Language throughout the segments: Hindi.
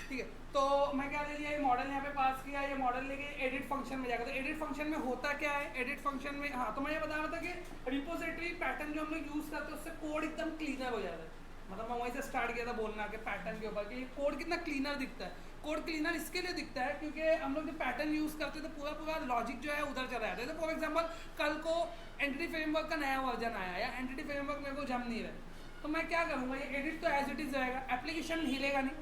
ठीक है, तो मैं क्या ले लिया, ये मॉडल यहाँ पे पास किया, ये मॉडल लेके एडिट फंक्शन में जाएगा। तो एडिट फंक्शन में होता क्या है, एडिट फंक्शन में, हाँ तो मैं ये बता रहा था कि रिपोजिटरी पैटर्न जो हम लोग यूज करते हैं उससे कोड एकदम क्लीनर हो जाता है। मतलब मैं वहीं से स्टार्ट किया था बोलना कि पैटर्न के ऊपर कि कोड कितना क्लीनर दिखता है। कोड क्लीनर इसके लिए दिखता है क्योंकि हम लोग जो पैटर्न यूज करते हैं तो पूरा पूरा लॉजिक जो है उधर चला जाता है। तो फॉर एग्जाम्पल कल को एंटिटी फ्रेमवर्क का नया वर्जन आया या एंटिटी फ्रेमवर्क मेरे को जम नहीं रहा है, तो मैं क्या करूँगा, ये एडिट तो एज इट इज रहेगा, एप्लीकेशन हिलेगा नहीं,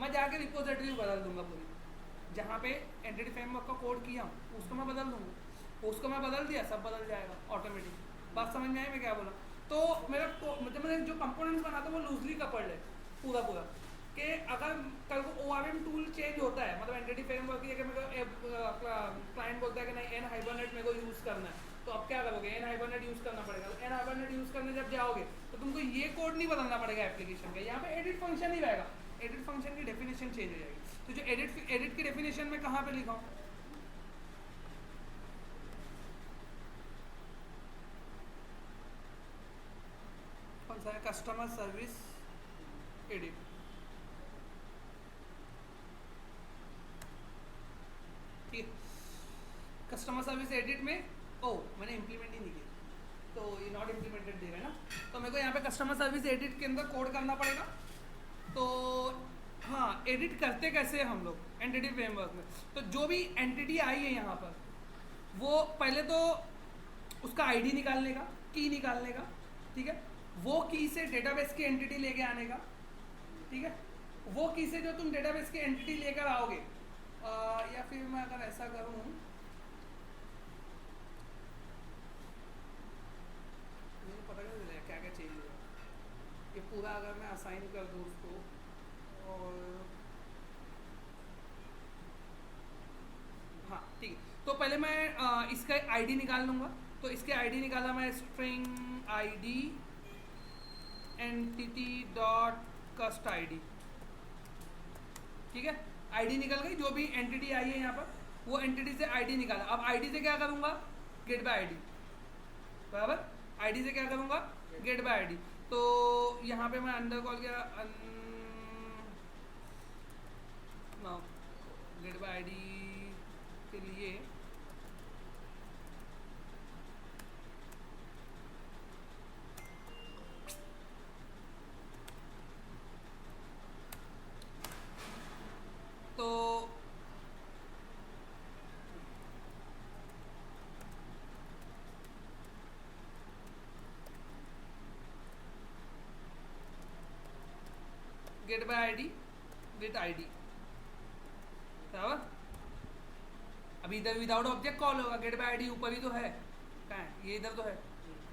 मैं जाके रिपोजिटरी बदल दूंगा पूरी, जहाँ पे एंटिटी फ्रेमवर्क का कोड किया हूँ उसको मैं बदल दूंगा, उसको मैं बदल दिया सब बदल जाएगा ऑटोमेटिक। बात समझ में आई मैं क्या बोला? तो मेरा मतलब मैंने जो कंपोनेंट्स बनाता हूँ वो लूजली कपड़ है पूरा पूरा, कि अगर कल को ORM टूल चेंज होता है, मतलब एंटिटी फ्रेमवर्क की मेरे को क्लाइंट बोलता है कि नहीं n-हाइबरनेट मेरे को यूज़ करना है, तो अब क्या करोगे, n-हाइबरनेट यूज़ करना पड़ेगा। तो n-हाइबरनेट यूज़ करने जब जाओगे तो तुमको ये कोड नहीं बदलना पड़ेगा एप्लीकेशन का, यहाँ पे एडिट फंक्शन ही रहेगा, एडिट फंक्शन की डेफिनेशन चेंज हो जाएगी। तो जो एडिट की डेफिनेशन में कहाँ पे लिखा हूँ, कौन सा है, कस्टमर सर्विस एडिट, ठीक है। कस्टमर सर्विस एडिट में मैंने इम्प्लीमेंट ही नहीं किया, तो ये नॉट इम्प्लीमेंटेड दे रहा है ना, तो मेरे को यहाँ पे कस्टमर सर्विस एडिट के अंदर कोड करना पड़ेगा। तो हाँ, एडिट करते कैसे हम लोग एंटिटी फ्रेमवर्क में, तो जो भी एंटिटी आई है यहाँ पर वो पहले तो उसका आईडी निकालने का, की निकालने का, ठीक है, वो की से डेटाबेस की एंटिटी लेके आने का, ठीक है, वो की से जो तुम डेटाबेस की एंटिटी लेकर आओगे, या फिर मैं अगर ऐसा करूँ, मुझे पता नहीं चलेगा क्या क्या चेंज होगा, ये पूरा अगर मैं असाइन कर दूँ उसको, और हाँ ठीक है, तो पहले मैं इसका आईडी निकाल लूँगा। तो इसके आईडी निकाला मैं, string ID entity dot cust ID, ठीक है, आईडी निकल गई, जो भी एंटिटी आई है यहाँ पर वो एंटिटी से आईडी निकाला। अब आईडी से क्या करूँगा, गेट बाय आईडी, बराबर, आईडी से क्या करूँगा, गेट बाय आईडी। तो यहाँ पे मैं अंडर कॉल किया, गेट बाय आईडी के लिए तो get by ID with ID, बराबर। अभी इधर विदाउट ऑब्जेक्ट कॉल होगा, गेट बाय आईडी ऊपर ही तो है, कहाँ है ये, इधर तो है,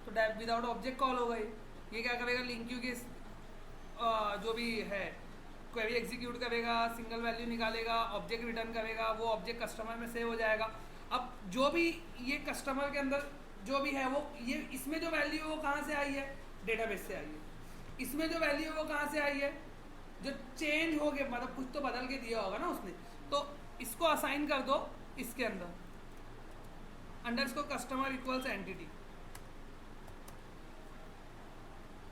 तो विदाउट ऑब्जेक्ट कॉल होगा ये क्या करेगा, लिंक क्यू के जो भी है क्वेरी एग्जीक्यूट करेगा, सिंगल वैल्यू निकालेगा, ऑब्जेक्ट रिटर्न करेगा, वो ऑब्जेक्ट कस्टमर में सेव हो जाएगा। अब जो भी ये कस्टमर के अंदर जो भी है वो ये इसमें जो वैल्यू है वो कहाँ से आई है, डेटाबेस से आई है। इसमें जो वैल्यू है वो कहाँ से आई है, जो चेंज हो गया, मतलब कुछ तो बदल के दिया होगा ना उसने, तो इसको असाइन कर दो इसके अंदर, अंडरस्कोर कस्टमर इक्वल्स एंटिटी,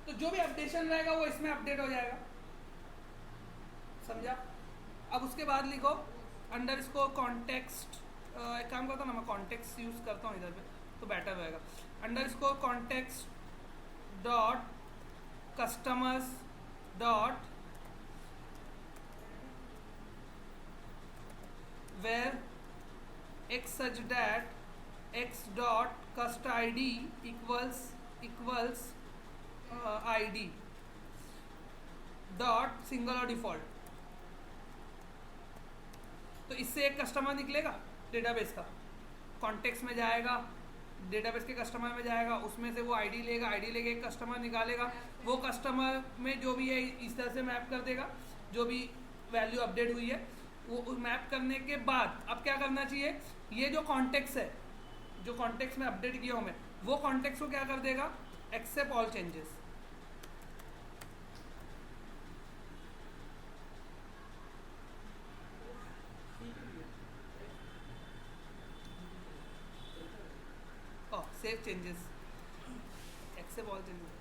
तो जो भी अपडेशन रहेगा वो इसमें अपडेट हो जाएगा, समझा। अब उसके बाद लिखो अंडरस्कोर कॉन्टेक्स्ट, एक काम करता हूँ ना मैं कॉन्टेक्स्ट यूज करता हूँ इधर पे तो बेटर रहेगा, underscore context dot customers dot where X such that X dot cust ID equals ID dot single और डिफॉल्ट। तो इससे एक कस्टमर निकलेगा डेटाबेस का, कॉन्टेक्स्ट में जाएगा, डेटाबेस के कस्टमर में जाएगा, उसमें से वो आईडी लेगा, आईडी लेके एक कस्टमर निकालेगा, वो कस्टमर में जो भी है इस तरह से मैप कर देगा, जो भी वैल्यू अपडेट हुई है वो मैप करने के बाद अब क्या करना चाहिए, ये जो कॉन्टेक्स्ट है, जो कॉन्टेक्स्ट में अपडेट किया हूँ मैं, वो कॉन्टेक्स्ट को क्या कर देगा, accept all changes. Save changes, accept all changes,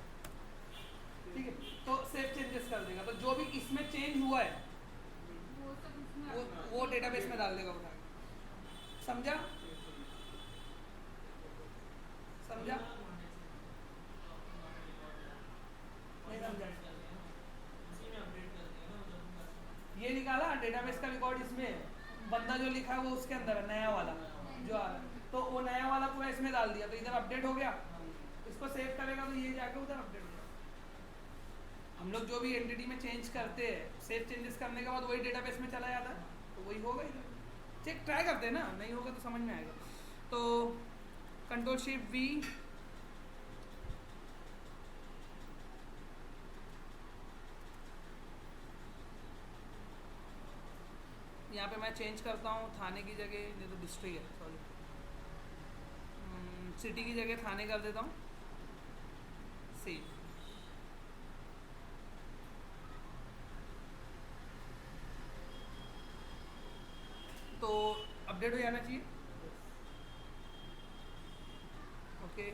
ठीक है, तो सेव चेंजेस कर देगा। तो जो भी इसमें चेंज हुआ है वो डेटाबेस में डाल देगा उठा के। समझा? समझा? नहीं समझा? ये निकाला डेटाबेस का रिकॉर्ड, इसमें बंदा जो लिखा है वो उसके अंदर है, नया वाला जो आ रहा है, तो वो नया वाला पूरा इसमें डाल दिया, तो इधर अपडेट हो गया। इसको सेव करेगा तो ये जाके उधर अपडेट हो जाएगा। हम लोग जो भी एंटिटी में चेंज करते हैं, सेव चेंजेस करने के बाद वही डेटाबेस में चला जाता है, तो वही होगा इधर। चेक ट्राई करते हैं ना, नहीं होगा तो समझ में आएगा। तो Ctrl+Shift+V, यहाँ पे मैं चेंज करता हूँ थाने की जगह, नहीं तो डिस्ट्रिक्ट है, सॉरी, सिटी की जगह थाने कर देता हूँ, सी। तो अपडेट हो जाना चाहिए। ओके,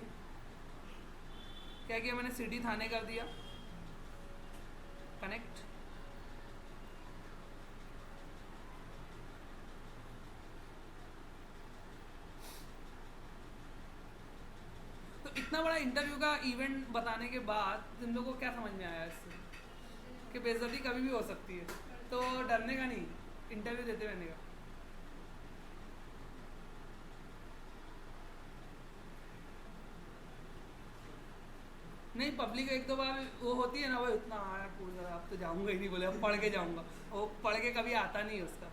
क्या किया मैंने, सिटी थाने कर दिया, कनेक्ट। तो इतना बड़ा इंटरव्यू का इवेंट बताने के बाद तुम लोगों को क्या समझ में आया इससे, कि बेइज्जती कभी भी हो सकती है, तो डरने का नहीं, इंटरव्यू देते रहने का। नहीं, पब्लिक एक दो बार वो होती है ना, वो इतना आया पूछ रहा, अब तो जाऊंगा ही नहीं, बोले अब पढ़ के जाऊंगा, वो पढ़ के कभी आता नहीं है उसका।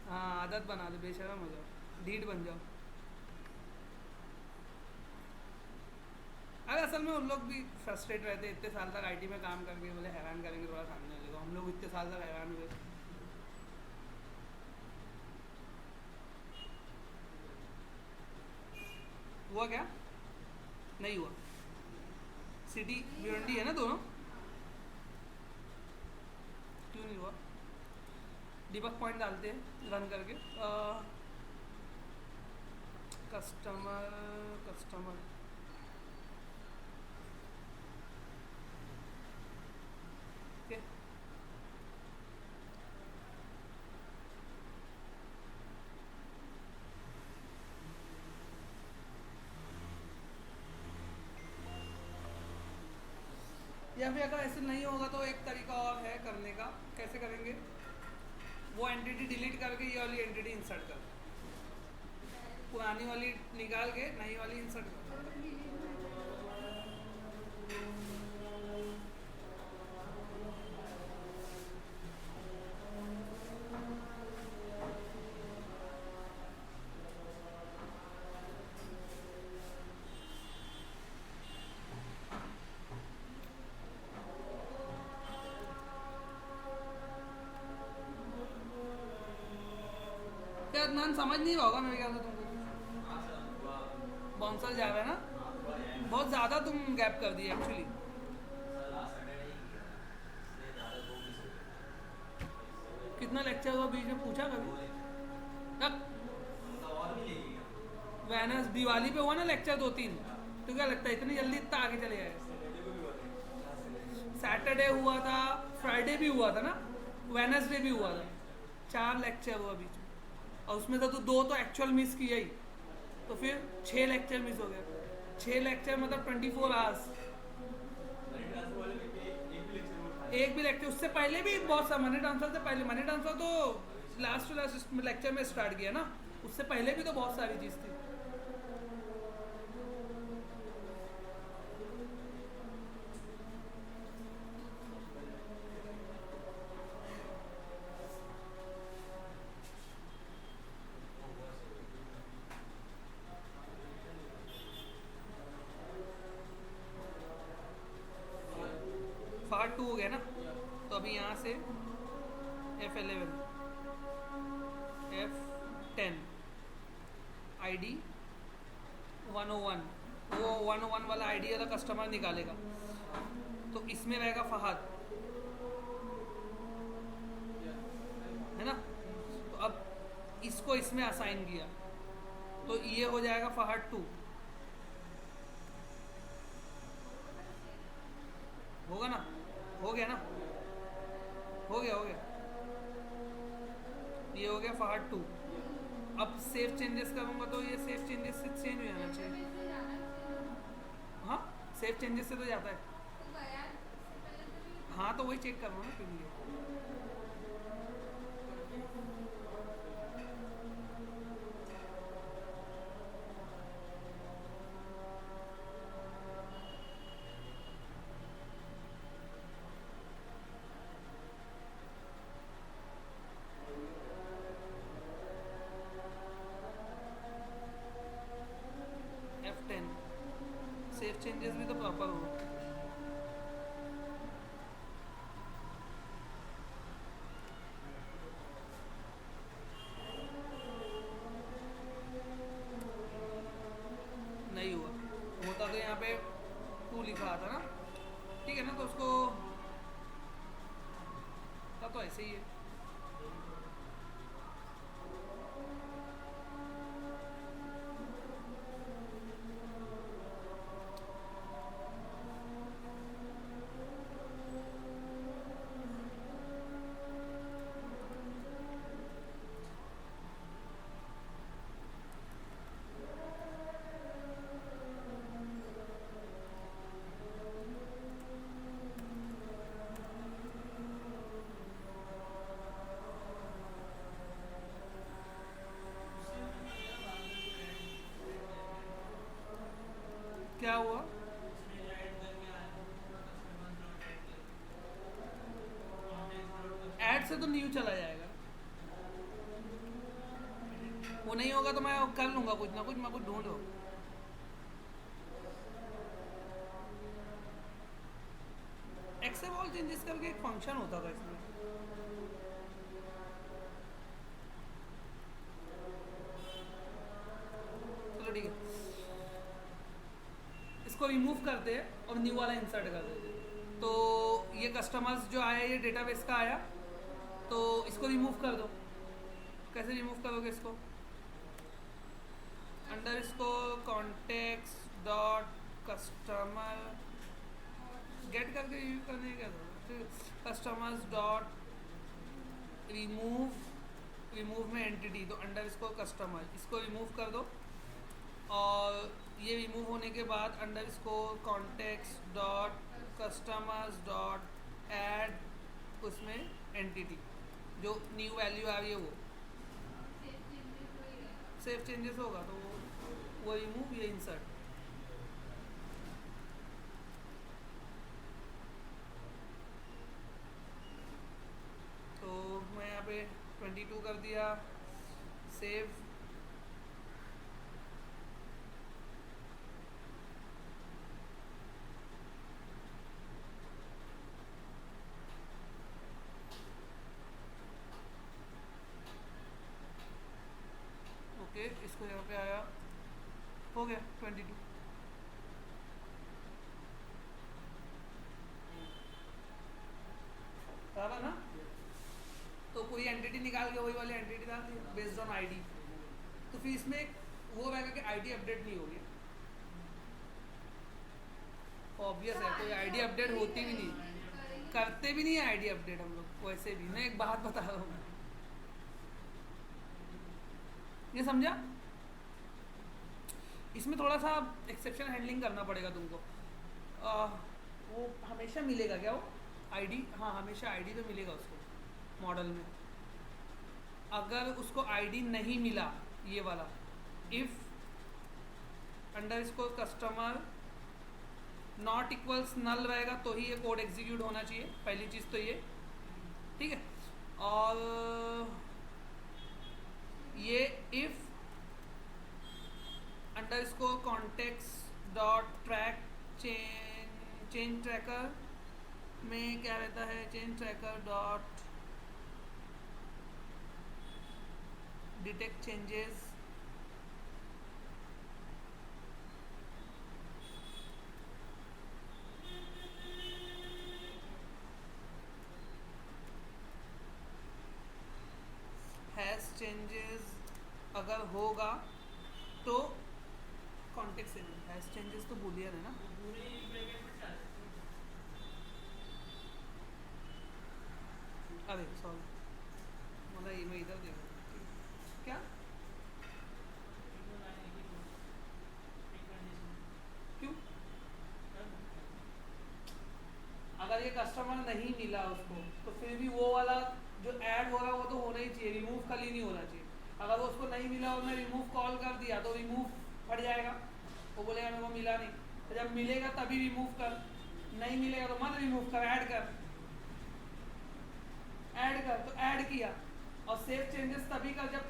हाँ, आदत बना दो, बेशरम हो जाओ, ढीठ बन जाओ। अरे असल में उन लोग भी फ्रस्ट्रेट रहते, इतने साल तक आईटी में काम करके, बोले हैरान करेंगे थोड़ा सामने वाले को, हम लोग इतने साल तक हैरान हुए। हुआ क्या? नहीं हुआ। सिटी भिवंडी है ना दोनों, क्यों नहीं हुआ? डिबग पॉइंट डालते हैं रन करके, कस्टमर कस्टमर ओके। या फिर अगर ऐसे नहीं होगा तो एक तरीका और है करने का। कैसे करेंगे? वो एंटिटी डिलीट करके ये वाली एंटिटी इंसर्ट कर, पुरानी वाली निकाल के नई वाली इंसर्ट कर। क्या अदनान समझ नहीं होगा मेरे ख्याल से तुमको, बाउंसर जा रहा है ना, बहुत ज़्यादा तुम गैप कर दिए एक्चुअली। कितना लेक्चर हुआ बीच में, पूछा कभी? तक वैनस दिवाली पे हुआ ना लेक्चर 2-3, तो क्या लगता है इतनी जल्दी इतना आगे चले जाए? सैटरडे हुआ था, फ्राइडे भी हुआ था ना, वेनसडे भी हुआ था, 4 लेक्चर हुआ बीच में, और उसमें तो 2 तो एक्चुअल मिस किया ही, तो फिर 6 लेक्चर मिस हो गए। 6 लेक्चर मतलब 24 आवर्स। एक भी लेक्चर, उससे पहले भी बहुत सा, मनी ट्रांसफर से पहले, मनी ट्रांसफर तो लास्ट लेक्चर में स्टार्ट किया ना, उससे पहले भी तो बहुत सारी चीज़ थी। पार्ट 2 हो गया ना, तो अभी यहाँ से F11 F10 ID 101, वो 101 वाला ID वाला कस्टमर निकालेगा, तो इसमें रहेगा फहद, है ना। तो अब इसको इसमें असाइन किया, तो ये हो जाएगा फहद 2, होगा ना, हो गया ना, हो गया ये हो गया फहद 2। अब सेव चेंजेस करूँगा तो ये सेव चेंजेस से चेंज हो जाना चाहिए। हाँ, सेव चेंजेस से तो जाता है। हाँ तो वही चेक करूँगा ना फिर ये। F10 सेव चेंजेस भी तो प्रॉपर हो। नहीं हुआ, होता तो यहाँ पे 2 लिखा था ना, ठीक है ना, तो उसको तो ऐसे ही है। क्या हुआ? ऐड से तो न्यू चला जाएगा, वो नहीं होगा तो मैं कर लूँगा कुछ ना कुछ, मैं कुछ ढूंढ लूँ। एक्सेप्ट ऑल चेंजेस करके एक फंक्शन होता था इसमें। चलो ठीक है, इसको रिमूव करते हैं और न्यू वाला इंसर्ट कर देते हैं। तो ये कस्टमर्स जो आया ये डेटाबेस का आया, तो इसको रिमूव कर दो। कैसे रिमूव करोगे इसको? अंडर इसको कॉन्टेक्स डॉट कस्टमर गेट करके रिव्यू करने का कस्टमर्स डॉट रिमूव में एंटिटी, तो अंडर इसको कस्टमर, इसको रिमूव कर दो। और ये रिमूव होने के बाद अंडर इसको context dot customers dot add उसमें एंटिटी, जो न्यू वैल्यू आ रही है वो सेव चेंजेस होगा, तो वो रिमूव, ये इंसर्ट। तो मैं यहाँ पे 22 कर दिया, सेव। ओके, इसको यहाँ पे आया, हो गया 22। बराबर ना? तो कोई एंटिटी निकाल के वही वाली एंटिटी डाल दी बेस्ड ऑन आईडी। तो फिर इसमें वो रहेगा कि आईडी अपडेट नहीं होगी। ऑब्वियस है, कोई आईडी अपडेट होती भी नहीं, करते भी नहीं है आईडी अपडेट हम लोग वैसे भी। मैं एक बात बता रहा हूँ, ये समझा? इसमें थोड़ा सा एक्सेप्शन हैंडलिंग करना पड़ेगा तुमको। वो हमेशा मिलेगा क्या वो आईडी? हाँ, हमेशा आईडी तो मिलेगा उसको मॉडल में। अगर उसको आईडी नहीं मिला, ये वाला इफ़ अंडर इसको कस्टमर नॉट इक्वल्स नल रहेगा तो ही ये कोड एग्जीक्यूट होना चाहिए, पहली चीज़ तो ये, ठीक है। और ये इफ़ अंडर इसको context dot track change tracker में क्या रहता है, change tracker dot detect changes, hash changes अगर होगा तो कॉन्टेक्स्ट से हैश चेंजेस तो बूलियन है ना। अरे सॉरी, मतलब ये मैं इधर देखो, क्या क्यों? अगर ये कस्टमर नहीं मिला उसको तो फिर भी वो वाला जो ऐड हो रहा है वो तो होना ही चाहिए, रिमूव खाली नहीं होना चाहिए। अगर वो उसको नहीं मिला और मैं रिमूव कॉल कर दिया तो रिमूव फट जाएगा, वो बोलेगा मेरे को मिला नहीं। तो जब मिलेगा तभी रिमूव कर, नहीं मिलेगा तो मत रिमूव कर, ऐड कर। ऐड कर तो ऐड किया, और सेव चेंजेस तभी कर जब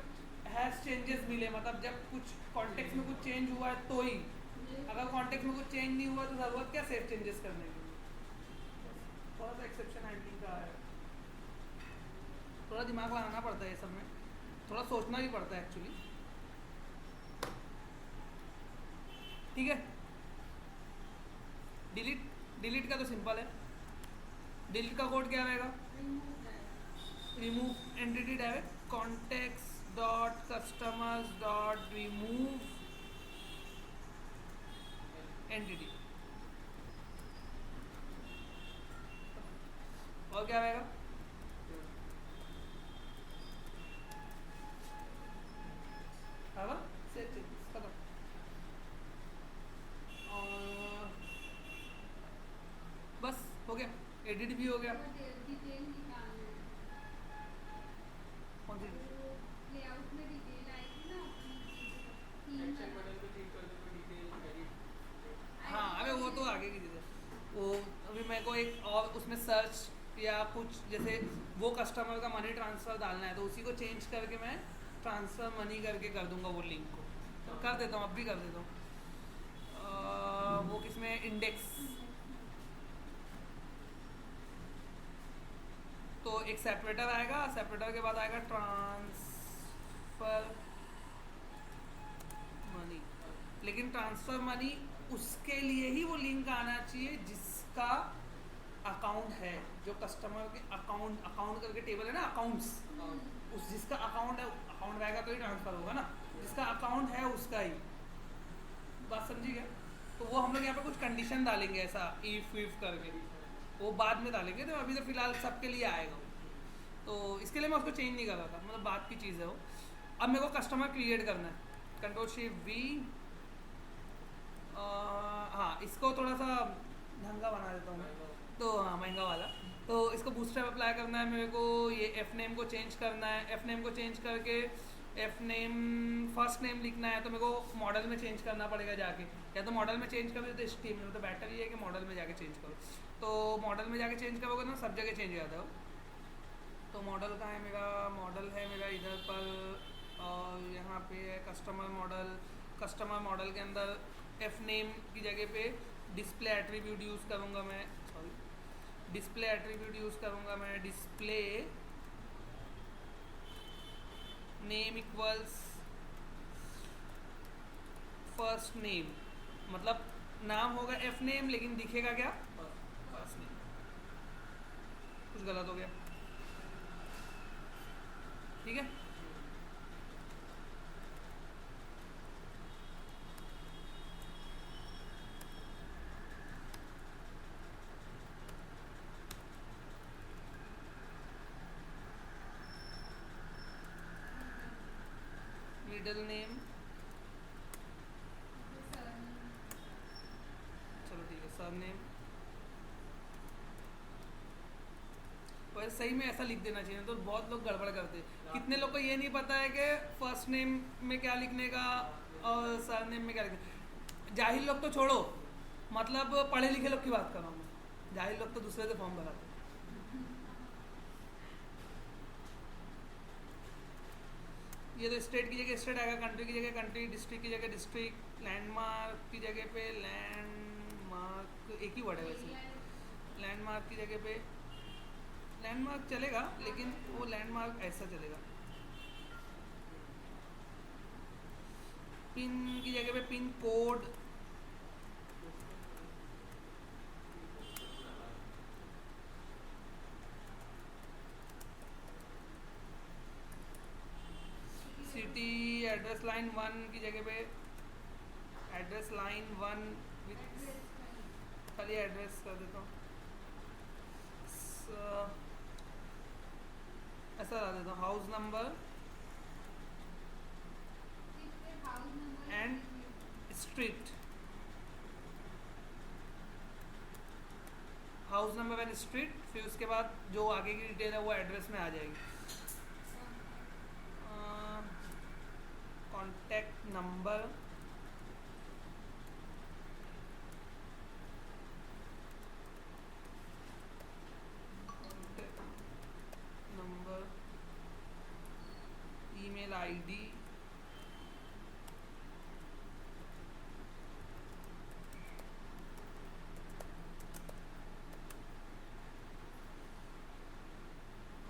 हैश चेंजेस मिले, मतलब जब कुछ कॉन्टेक्स्ट में कुछ चेंज हुआ है तो ही। अगर कॉन्टेक्स्ट में कुछ चेंज नहीं हुआ तो ज़रूरत क्या सेव चेंजेस करने की। थोड़ा सा एक्सेप्शन हैंडलिंग का है, थोड़ा दिमाग लगाना पड़ता है ये सब में, थोड़ा सोचना भी पड़ता है एक्चुअली। ठीक है, डिलीट, डिलीट का तो सिंपल है। डिलीट का कोड क्या रहेगा? Remove entity direct context dot customers dot remove entity. और क्या रहेगा? सेव चेंजेस खत्म। और बस हो गया, एडिट भी हो गया। कौन सी लेआउट में डिटेल आई थी ना एक्शन बटन पे क्लिक कर दो तो डिटेल एडिट। हाँ, अबे वो तो आगे की चीज़ है। वो अभी मेरे को एक और उसमें सर्च या कुछ, जैसे वो कस्टमर का मनी ट्रांसफ़र डालना है तो उसी को चेंज करके मैं ट्रांसफ़र मनी करके कर दूंगा वो लिंक को, तो कर देता हूँ, अब भी कर देता हूँ। वो किसमें, इंडेक्स। तो एक सेपरेटर आएगा, सेपरेटर के बाद आएगा ट्रांसफ़र मनी, लेकिन ट्रांसफ़र मनी उसके लिए ही वो लिंक आना चाहिए जिसका अकाउंट है, जो कस्टमर के अकाउंट, अकाउंट करके टेबल है ना, अकाउंट्स, उस जिसका अकाउंट है, अकाउंट रहेगा तो ही ट्रांसफ़र होगा ना, जिसका अकाउंट है उसका ही। बात समझी क्या? तो वो हम लोग यहाँ पे कुछ कंडीशन डालेंगे ऐसा इफ विफ करके, वो बाद में डालेंगे, तो अभी तो फिलहाल सबके लिए आएगा वो। तो इसके लिए मैं उसको चेंज नहीं कर रहा था, मतलब बात की चीज़ है वो। अब मेरे को कस्टमर क्रिएट करना है, Ctrl+Shift+V। हाँ, इसको थोड़ा सा ढंगा बना देता हूँ मैं, तो हाँ महंगा वाला। तो इसको बूटस्ट्रैप अप्लाई करना है मेरे को, ये एफ नेम को चेंज करना है, एफ नेम को चेंज करके एफ नेम फर्स्ट नेम लिखना है, तो मेरे को मॉडल में चेंज करना पड़ेगा जाके, या तो मॉडल में चेंज करोगे तो स्टीम में, तो बेटर ये है कि मॉडल में जाके चेंज करो। तो मॉडल में जाके चेंज करोगे ना सब जगह चेंज हो जाता है वो। तो मॉडल कहाँ है मेरा? मॉडल है मेरा इधर पर, और यहाँ पे है कस्टमर मॉडल। कस्टमर मॉडल के अंदर एफ नेम की जगह पे डिस्प्ले एट्रीब्यूट यूज़ करूँगा मैं, सॉरी, डिस्प्ले एट्रीब्यूट यूज़ करूँगा मैं। Display name equals first name, मतलब नाम होगा एफ नेम लेकिन दिखेगा क्या? First name. कुछ गलत हो गया? ठीक है, मिडल नेम, चलो ठीक है, सर नेम। वैसे सही में ऐसा लिख देना चाहिए, तो बहुत लोग गड़बड़ करते हैं। कितने लोग को ये नहीं पता है कि फर्स्ट नेम में क्या लिखने का और सर नेम में क्या लिखने। जाहिल लोग तो छोड़ो, मतलब पढ़े लिखे लोग की बात कर रहा हूँ मैं, जाहिल लोग तो दूसरे से फॉर्म भराते हैं। ये तो स्टेट की जगह स्टेट आएगा, कंट्री की जगह कंट्री, डिस्ट्रिक्ट की जगह डिस्ट्रिक्ट, लैंडमार्क की जगह पे लैंडमार्क, एक ही वर्ड है वैसे। लैंडमार्क की जगह पे लैंडमार्क चलेगा, लेकिन वो लैंडमार्क ऐसा चलेगा। पिन की जगह पे pin code, city address line 1 की जगह पे एड्रेस लाइन 1 विथ खाली एड्रेस कर देता हूँ, ऐसा ला देता हूँ। House number street, house number and street, फिर उसके बाद जो आगे की डिटेल है वो एड्रेस में आ जाएगी। Contact number, number, email ID,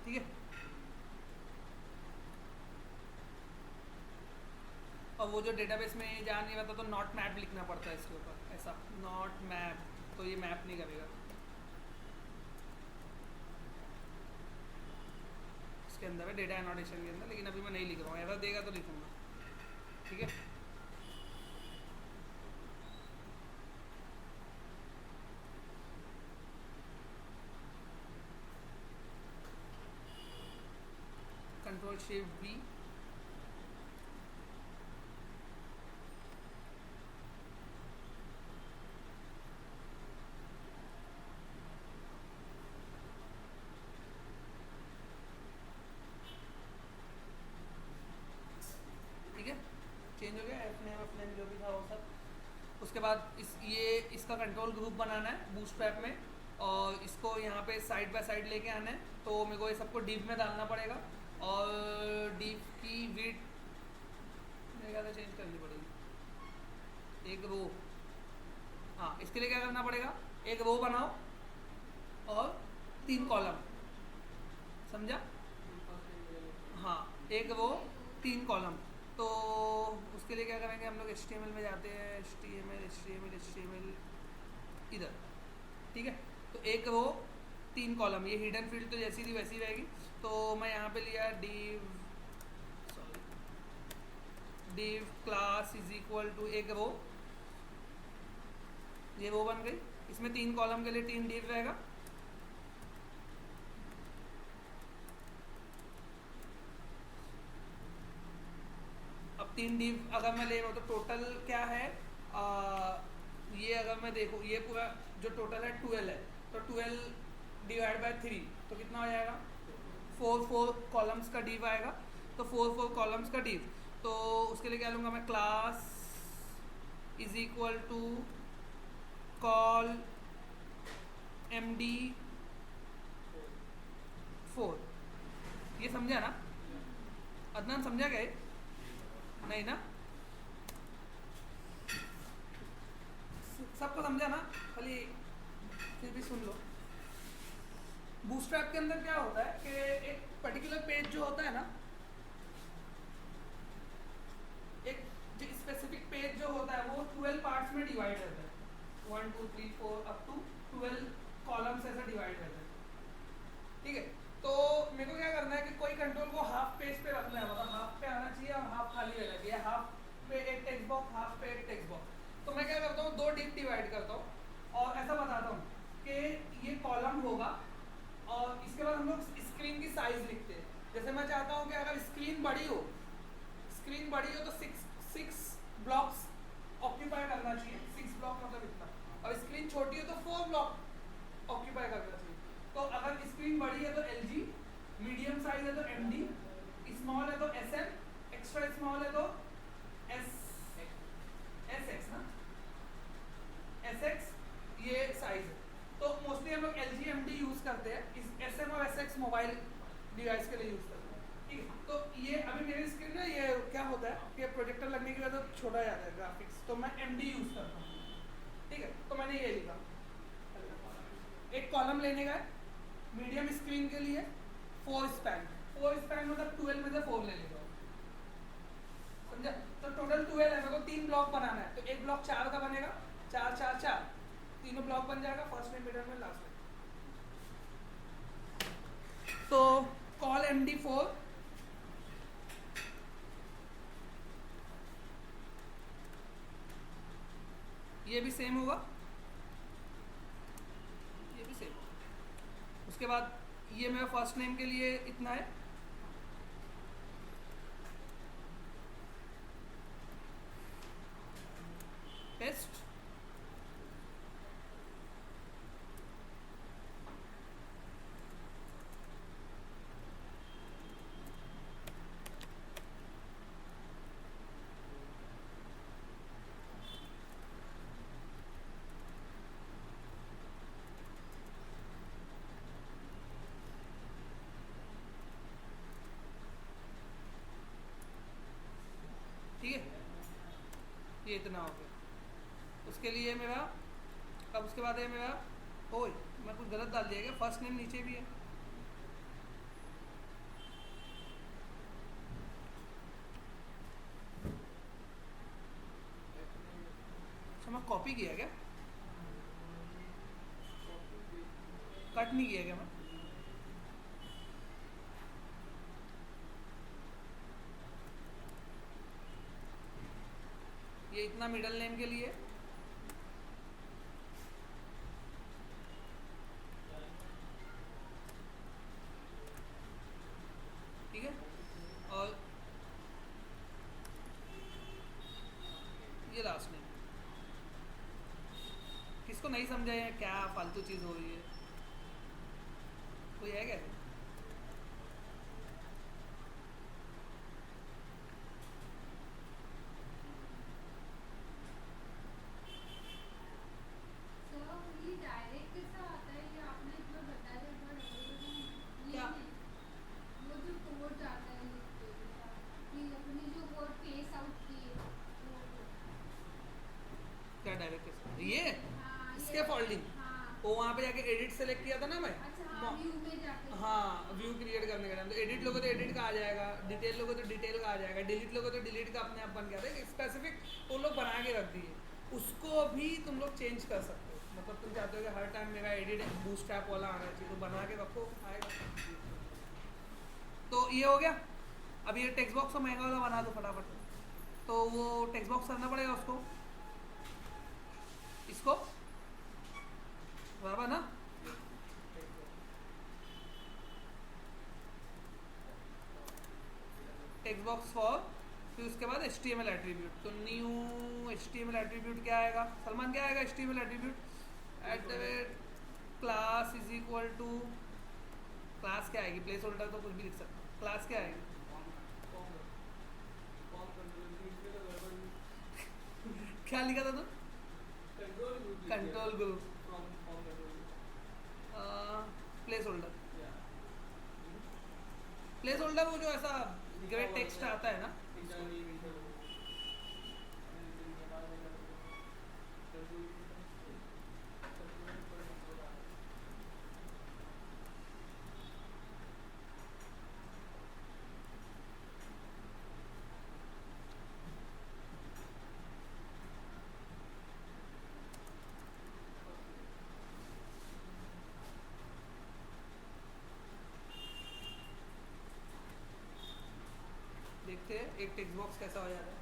ठीक है। और वो जो डेटाबेस में जा नहीं रहता तो नॉट मैप लिखना पड़ता है इसके ऊपर, ऐसा नॉट मैप, तो ये मैप नहीं करेगा। इसके अंदर है डेटा एनोटेशन के अंदर, लेकिन अभी मैं नहीं लिख रहा हूँ, एरर देगा तो लिखूंगा, ठीक है। कंट्रोल शिफ्ट V, ठीक है, चेंज हो गया एफ नेम जो भी था वो सब। उसके बाद इसका कंट्रोल ग्रुप बनाना है बूटस्ट्रैप में, और इसको यहाँ पे साइड बाय साइड लेके आना है, तो मेरे को ये सबको डिव में डालना पड़ेगा, और डिव की विड्थ मेरे ख्याल से चेंज करनी पड़ेगी, एक रो, हाँ इसके लिए क्या करना पड़ेगा, एक रो बनाओ और 3 कॉलम, समझा, हाँ एक रो 3 कॉलम। तो उसके लिए क्या करेंगे हम लोग, HTML में जाते हैं, HTML इधर, ठीक है। तो एक रो 3 कॉलम, ये हिडन फील्ड तो जैसी थी वैसी रहेगी, तो मैं यहाँ पे लिया div class is equal to एक रो, ये रो बन गई, इसमें 3 कॉलम के लिए 3 div रहेगा, अब 3 div अगर मैं ले रहा हूँ तो टोटल क्या है, ये अगर मैं देखूँ ये पूरा जो टोटल है 12 है, तो 12 डिवाइड बाय 3 तो कितना हो जाएगा, 4 कॉलम्स का div आएगा, तो 4 कॉलम्स का div, तो उसके लिए क्या लूँगा मैं, class is equal to call MD4, ये समझा ना अदनान, समझा क्या? नहीं ना, सबको समझा ना, खाली फिर भी सुन लो। बूटस्ट्रैप के अंदर क्या होता है कि एक पर्टिकुलर पेज जो होता है ना, एक जो स्पेसिफिक पेज जो होता है वो 12 पार्ट्स में डिवाइड रहता है, 1 2 3 4 अप टू 12 कॉलम्स ऐसा डिवाइड रहता है, ठीक है। तो मेरे को क्या करना है कि कोई कंट्रोल को हाफ पेज पे रखना है, मतलब हाफ पे आना चाहिए और हाफ खाली रहना चाहिए, हाफ पे एक टेक्स्ट बॉक्स, हाफ पे एक टेक्स्ट बॉक्स। तो मैं क्या करता हूँ, 2 डिव डिवाइड करता हूँ और ऐसा बताता हूँ कि ये कॉलम होगा, और इसके बाद हम लोग स्क्रीन की साइज लिखते हैं। जैसे मैं चाहता हूँ कि अगर स्क्रीन बड़ी हो तो 6 ब्लॉक्स ऑक्यूपाई करना चाहिए, 6 ब्लॉक मतलब इतना, और स्क्रीन छोटी हो तो 4 ब्लॉक ऑक्यूपाई करना चाहिए। तो अगर स्क्रीन बड़ी है तो LG, मीडियम साइज है तो MD, स्मॉल है तो SM, एक्स्ट्रा स्मॉल है तो SX ना, SX ये साइज है। तो मोस्टली हम लोग LG MD यूज करते हैं, इस SM और SX मोबाइल डिवाइस के लिए यूज करते हैं, ठीक है। तो ये अभी मेरी स्क्रीन में ये क्या होता है कि प्रोजेक्टर लगने की वजह से छोटा जाता है ग्राफिक्स, तो मैं MD यूज करता हूँ, ठीक है। तो मैंने ये लिखा, एक कॉलम लेने का है मीडियम स्क्रीन के लिए, 4 स्पैन मतलब 12 में से 4 ले लेगा, समझा। तो टोटल 12 है, मेरे को 3 ब्लॉक बनाना है, तो एक ब्लॉक 4 का बनेगा, 4 4 4 तीनों ब्लॉक बन जाएगा, फर्स्ट में, मिडल में, लास्ट में। तो कॉल MD4, ये भी सेम होगा, ये भी सेम होगा। उसके बाद ये मेरा फर्स्ट नेम के लिए इतना है, इतना हो गया। उसके लिए मेरा अब उसके बाद है मेरा ओए मैं कुछ गलत डाल दिया क्या? फर्स्ट नेम नीचे भी है। अच्छा मैं कॉपी किया क्या? कट नहीं किया क्या मैं? ये इतना मिडल नेम के लिए, ठीक है। और ये लास्ट नेम। किसको नहीं समझा है क्या फालतू चीज़ हो रही है? कोई है क्या? सर ये डायरेक्ट कैसा आता है? ये आपने एक बार बताया था, एक बार ये क्या? नहीं, वो जो कोड जाता है लिख के कि अपनी जो वर्ड फेस आउट किए वो क्या डायरेक्ट ये हाँ इसके फोल्डिंग हाँ वो वहाँ पे जाके एडिट सेलेक्ट किया था ना मैं। अच्छा हाँ व्यू में जाके हाँ व्यू क्रिएट करने का टाइम तो एडिट लोगो तो एडिट का आ जाएगा, डिटेल लोगो तो डिटेल का आ जाएगा, डिलीट लोगो तो डिलीट का अपने आप बन गया था। स्पेसिफिक वो लोग बना के रख दिए, उसको भी तुम लोग चेंज कर सकते हो। मतलब तुम चाहते हो कि हर टाइम मेरा एडिट बूटस्ट्रैप वाला आना चाहिए तो बना के रखो, आएगा। तो ये हो गया। अब ये टेक्स्ट बॉक्स तो महंगा वाला बना दो फटाफट। तो वो टेक्स्ट बॉक्स करना पड़ेगा उसको, इसको बराबर ना। टेक्स्ट बॉक्स फॉर, फिर उसके बाद HTML एट्रीब्यूट। तो न्यू HTML एट्रीब्यूट क्या आएगा सलमान? क्या आएगा HTML attribute? Class is equal to, class क्या आएगी? प्लेस होल्डर तो कुछ भी लिख सकते हो। क्लास क्या आएगी? क्या लिखा था तुम? Control group. Place holder, place holder वो जो ऐसा ग्रेट टेक्स्ट आता है ना। देखते हैं एक टेक्स्ट बॉक्स कैसा हो जाता है।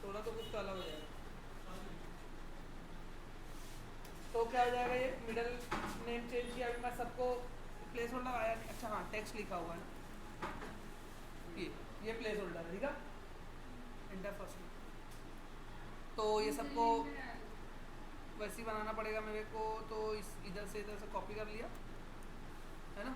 थोड़ा तो कुछ तो अलग हो जाएगा। तो क्या हो जाएगा? ये मिडल नेम चेंज किया अभी मैं सबको, प्लेस होल्डर आया नहीं। अच्छा हाँ टेक्स्ट लिखा हुआ है ना, ये प्लेस होल्डर है, ठीक है। Enter first. तो ये सबको वैसे ही बनाना पड़ेगा मेरे को। तो इस इधर से कॉपी कर लिया है ना।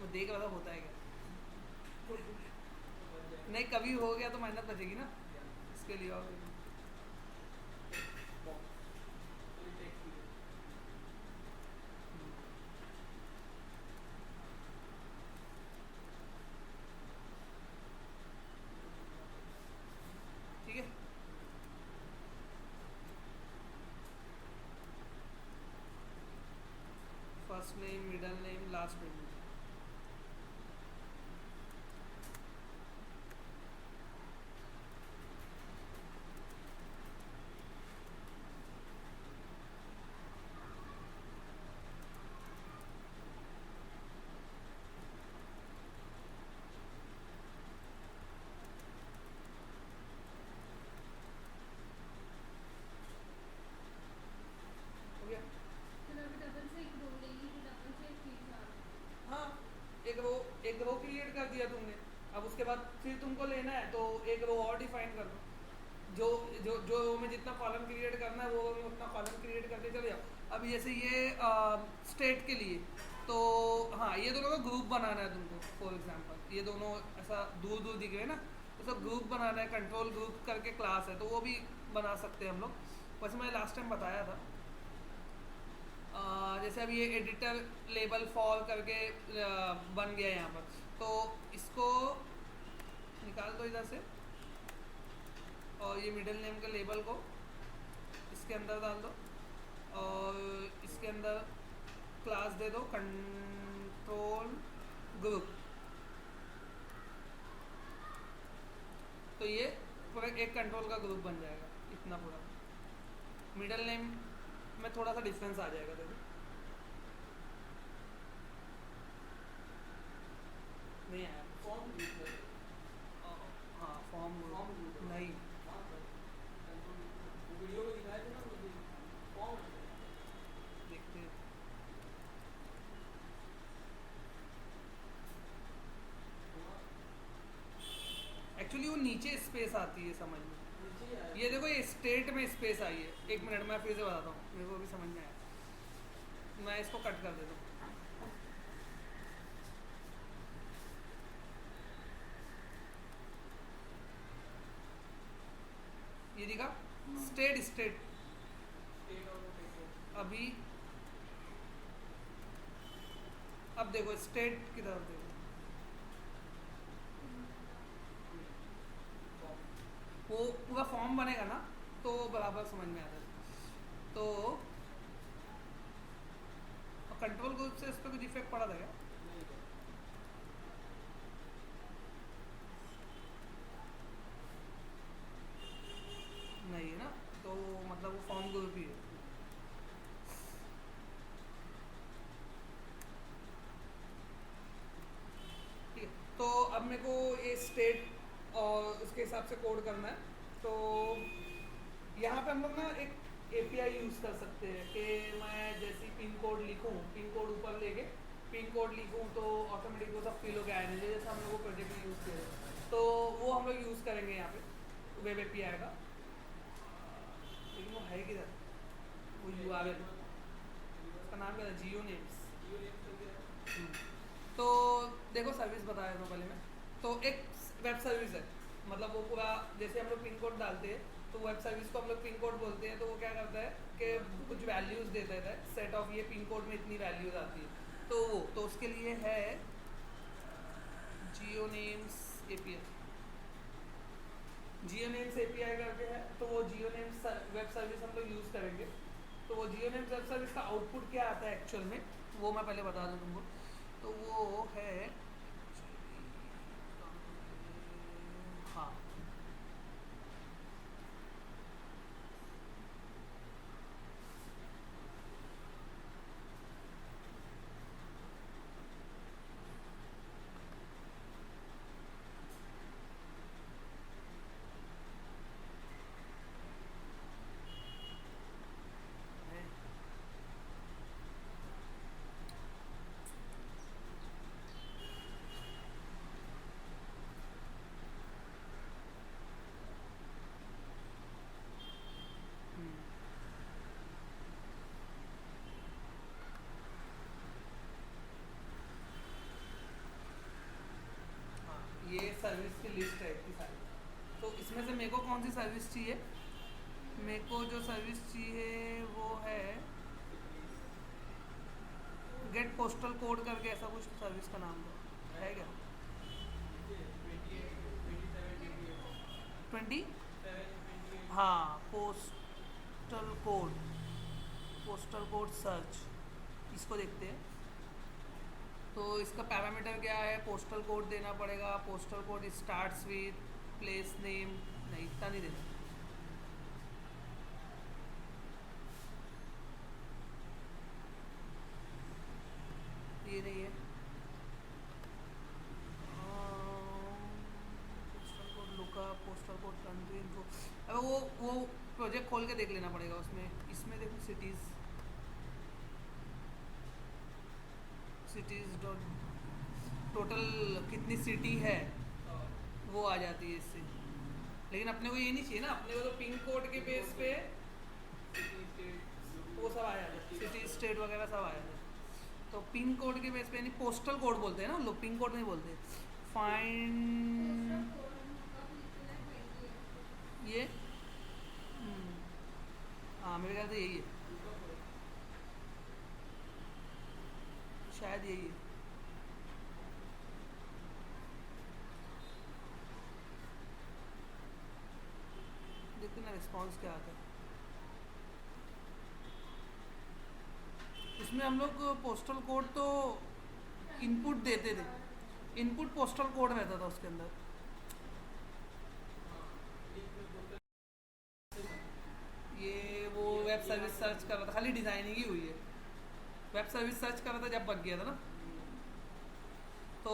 वो देख रहा था होता है क्या। नहीं कभी हो गया तो मेहनत बचेगी ना इसके लिए। और ठीक है। First name, middle name, last name. हो गया। फिर अभी डबल से एक रो लेंगी, फिर डबल से एक तीन चार। हाँ एक रो क्रिएट कर दिया तुमने। अब उसके बाद फिर तुमको लेना है तो एक रो और डिफाइन कर दो। जो जो जो में जितना कॉलम क्रिएट करना है वो में उतना कॉलम क्रिएट करते चले जाओ। अब जैसे ये स्टेट के लिए तो हाँ ये दोनों का ग्रुप बनाना है तुमको। फॉर एग्जांपल ये दोनों ऐसा दूर दूर दिख रहे हैं ना, तो ग्रुप बनाना है, कंट्रोल ग्रुप करके क्लास है, तो वो भी बना सकते हैं हम लोग। वैसे मैंने लास्ट टाइम बताया था। जैसे अब ये एडिटर लेबल फॉल करके बन गया यहाँ पर, तो इसको निकाल दो इधर से और ये मिडिल नेम के लेबल को इसके अंदर डाल दो और इसके अंदर क्लास दे दो कंट्रोल ग्रुप। तो ये पूरा एक कंट्रोल का ग्रुप बन जाएगा, इतना पूरा। मिडिल नेम में थोड़ा सा डिफरेंस आ जाएगा, देखो नहीं आया। फॉर्म यूज कर हाँ फॉर्म नहीं, वीडियो में दिखाए थे ना मुझे फॉर्म देखते हैं। एक्चुअली वो नीचे स्पेस आती है, समझ में। नीचे ही आया। ये देखो ये स्टेट में स्पेस आई है। एक मिनट मैं फिर से बताता हूँ, मेरे को भी समझ में आया। मैं इसको कट कर देता हूँ। ये दिखा स्टेट स्टेट स्टेट और लोकेशन। अभी अब देखो स्टेट की तरफ देखो, वो पूरा फॉर्म बनेगा ना तो बराबर समझ में आ जाएगा। तो कंट्रोल ग्रुप से इस पर कुछ इफेक्ट पड़ा था क्या? नहीं है। नहीं है ना, तो मतलब वो फॉर्म ग्रुप ही है। ठीक है, तो अब मेरे को ये स्टेट और उसके हिसाब से कोड करना है। तो यहाँ पे हम लोग ना एक एपीआई यूज़ कर सकते हैं कि मैं जैसे पिन कोड लिखूँ, पिन कोड ऊपर लेके पिन कोड लिखूँ तो ऑटोमेटिक वो सब फिल होकर आए नहीं, जैसे हम लोग वो प्रोजेक्ट में यूज़ किया है। तो वो हम लोग यूज़ करेंगे यहाँ पे वेब एपीआई का। लेकिन वो है किधर, वो यूआरएल, उसका नाम क्या था, जियो नेम्स। जियो नेम कर दिया। तो देखो सर्विस बताया था पहले मैं। तो एक वेब सर्विस है, मतलब वो पूरा जैसे हम लोग पिन कोड डालते हैं तो वेब सर्विस को हम लोग पिन कोड बोलते हैं। तो वो क्या करता है कि कुछ वैल्यूज़ दे देता है, सेट ऑफ ये पिन कोड में इतनी वैल्यूज़ आती है। तो वो तो उसके लिए है जियो नेम्स एपीआई। जियो नेम्स एपीआई करके है, तो वो जियो नेम्स वेब सर्विस हम लोग यूज़ करेंगे। तो वो जियो नेम्स वेब सर्विस का आउटपुट क्या आता है एक्चुअल में, वो मैं पहले बता दूँ तुमको। तो वो है हाँ है। हाँ, ये सर्विस की लिस्ट है इतनी सारी। तो इसमें से मेरे को कौन सी सर्विस चाहिए? मेरे को जो सर्विस चाहिए वो है गेट पोस्टल कोड करके, ऐसा कुछ सर्विस का नाम है क्या? 20 हाँ पोस्टल कोड सर्च, इसको देखते हैं। तो इसका पैरामीटर क्या है, पोस्टल कोड देना पड़ेगा। Postal code starts with place name, नहीं इतना नहीं देना। ये नहीं है। पोस्टल कोड लुका, पोस्टल कोड कंट्री इनको, अब वो प्रोजेक्ट खोल के देख लेना पड़ेगा उसमें। इसमें देखो सिटीज़ डॉट टोटल कितनी सिटी है वो आ जाती है इससे। लेकिन अपने को ये नहीं चाहिए ना, अपने को तो पिन कोड के बेस पे वो सब आ जाता है, सिटी स्टेट वगैरह सब आ जाता है। तो पिन कोड के बेस पे यानी पोस्टल कोड बोलते हैं ना लोग, पिन कोड नहीं बोलते। फाइंड ये हाँ मेरे ख्याल से यही है, शायद यही है। देखते ना रिस्पॉन्स क्या आता है। इसमें हम लोग पोस्टल कोड तो इनपुट देते थे, इनपुट पोस्टल कोड रहता था उसके अंदर। ये वो वेब सर्विस सर्च कर रहा था, खाली डिज़ाइनिंग ही हुई है। वेब सर्विस सर्च कर रहा था जब बग गया था ना, तो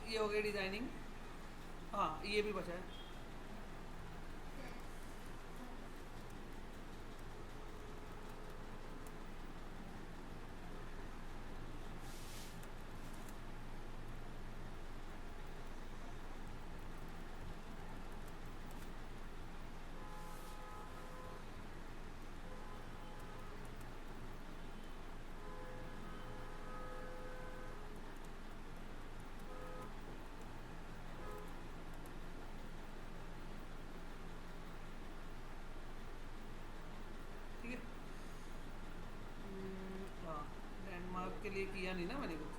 ये हो गई डिज़ाइनिंग। हाँ ये भी बचा है। ठीक है। हाँ लैंडमार्क के लिए किया नहीं ना मैंने कुछ।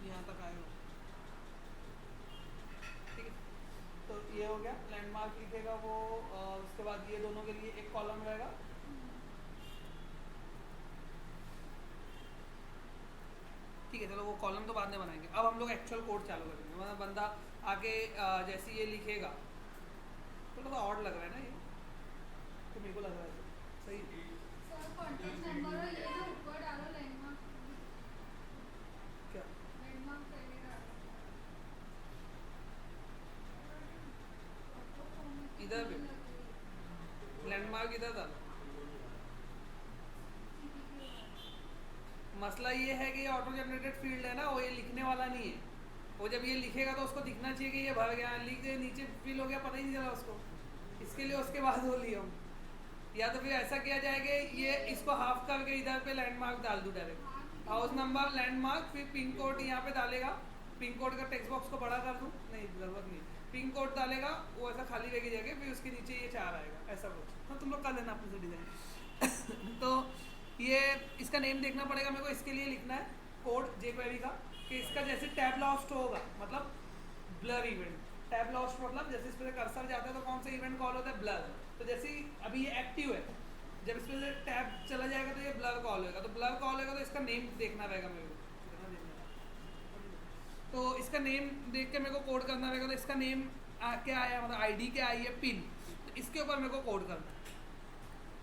यहाँ तक आएगा। ठीक है, तो ये हो गया लैंडमार्क लिखेगा वो। उसके बाद ये दोनों के लिए एक कॉलम रहेगा। ठीक है चलो वो कॉलम तो बाद में बनाएंगे, अब हम लोग एक्चुअल कोड चालू करेंगे। मतलब बंदा आगे जैसे ये लिखेगा, थोड़ा सा ऑड लग रहा है ना ये, तो मेरे को लग रहा है सही। सर कॉन्टेक्ट नंबर और ये जो ऊपर डालो लैंडमार्क, क्या लैंडमार्क पहले डालो। इधर भी लैंडमार्क इधर डालो। मसला ये है कि ये ऑटो जनरेटेड फील्ड है ना, वो ये लिखने वाला नहीं है। वो जब ये लिखेगा तो उसको दिखना चाहिए कि ये भर गया, लिख दे नीचे फिल हो गया, पता ही नहीं चला उसको। इसके लिए उसके बाद वो लिया हम, या तो फिर ऐसा किया जाए कि ये इसको हाफ करके इधर पे लैंडमार्क डाल दूँ डायरेक्ट, हाउस नंबर लैंडमार्क, फिर पिन कोड यहाँ पे डालेगा, पिन कोड का टेक्स्ट बॉक्स को बड़ा कर दूँ, नहीं ज़रूरत नहीं, पिन कोड डालेगा वो ऐसा खाली रह जाएगा, फिर उसके नीचे ये 4 आएगा, ऐसा कुछ। हाँ तुम लोग कर लेना अपने से डिज़ाइन। तो ये इसका नेम देखना पड़ेगा मेरे को, इसके लिए लिखना है कोड जेक्वेरी का कि इसका जैसे टैब लॉस्ट होगा, मतलब ब्लर इवेंट। टैब लॉस्ट मतलब जैसे इस पर कर्सर जाता है तो कौन सा इवेंट कॉल होता है, ब्लर। तो जैसे ही अभी ये एक्टिव है, जब इस पर टैब चला जाएगा तो ये ब्लर कॉल होगा, तो ब्लर कॉल होगा तो इसका नेम देखना रहेगा मेरे को। तो इसका नेम देख के मेरे को कोड करना रहेगा। तो इसका नेम क्या आया, मतलब आईडी क्या आई है, पिन, तो इसके ऊपर मेरे को कोड करना है।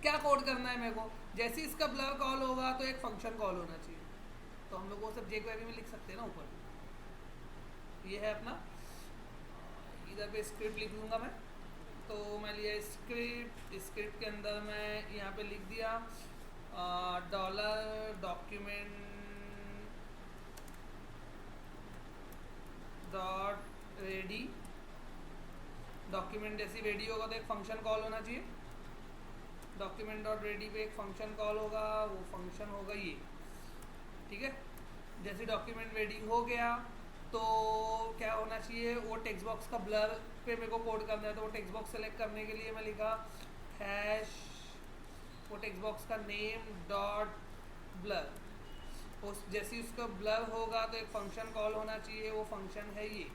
क्या कोड करना है मेरे को, जैसे इसका ब्लर कॉल होगा तो एक फंक्शन कॉल होना चाहिए, तो हम लोग वो सब जेक्वेरी में लिख सकते हैं ना ऊपर। ये है अपना, इधर पे स्क्रिप्ट लिख लूँगा मैं। तो मैं लिया स्क्रिप्ट, स्क्रिप्ट के अंदर मैं यहाँ पे लिख दिया dollar document dot ready. Document जैसी रेडी होगा तो एक फंक्शन कॉल होना चाहिए। डॉक्यूमेंट डॉट रेडी पे एक फंक्शन कॉल होगा, वो फंक्शन होगा ये। ठीक है, जैसे डॉक्यूमेंट रेडी हो गया तो क्या होना चाहिए, वो टेक्स्ट बॉक्स का ब्लर पे मेरे को कोड करना है। तो वो टेक्स्ट बॉक्स सेलेक्ट करने के लिए मैं लिखा हैश, वो टेक्स्ट बॉक्स का नेम डॉट ब्लर। उस जैसे ही उसका ब्लर होगा तो एक फंक्शन कॉल होना चाहिए, वो फंक्शन है ये।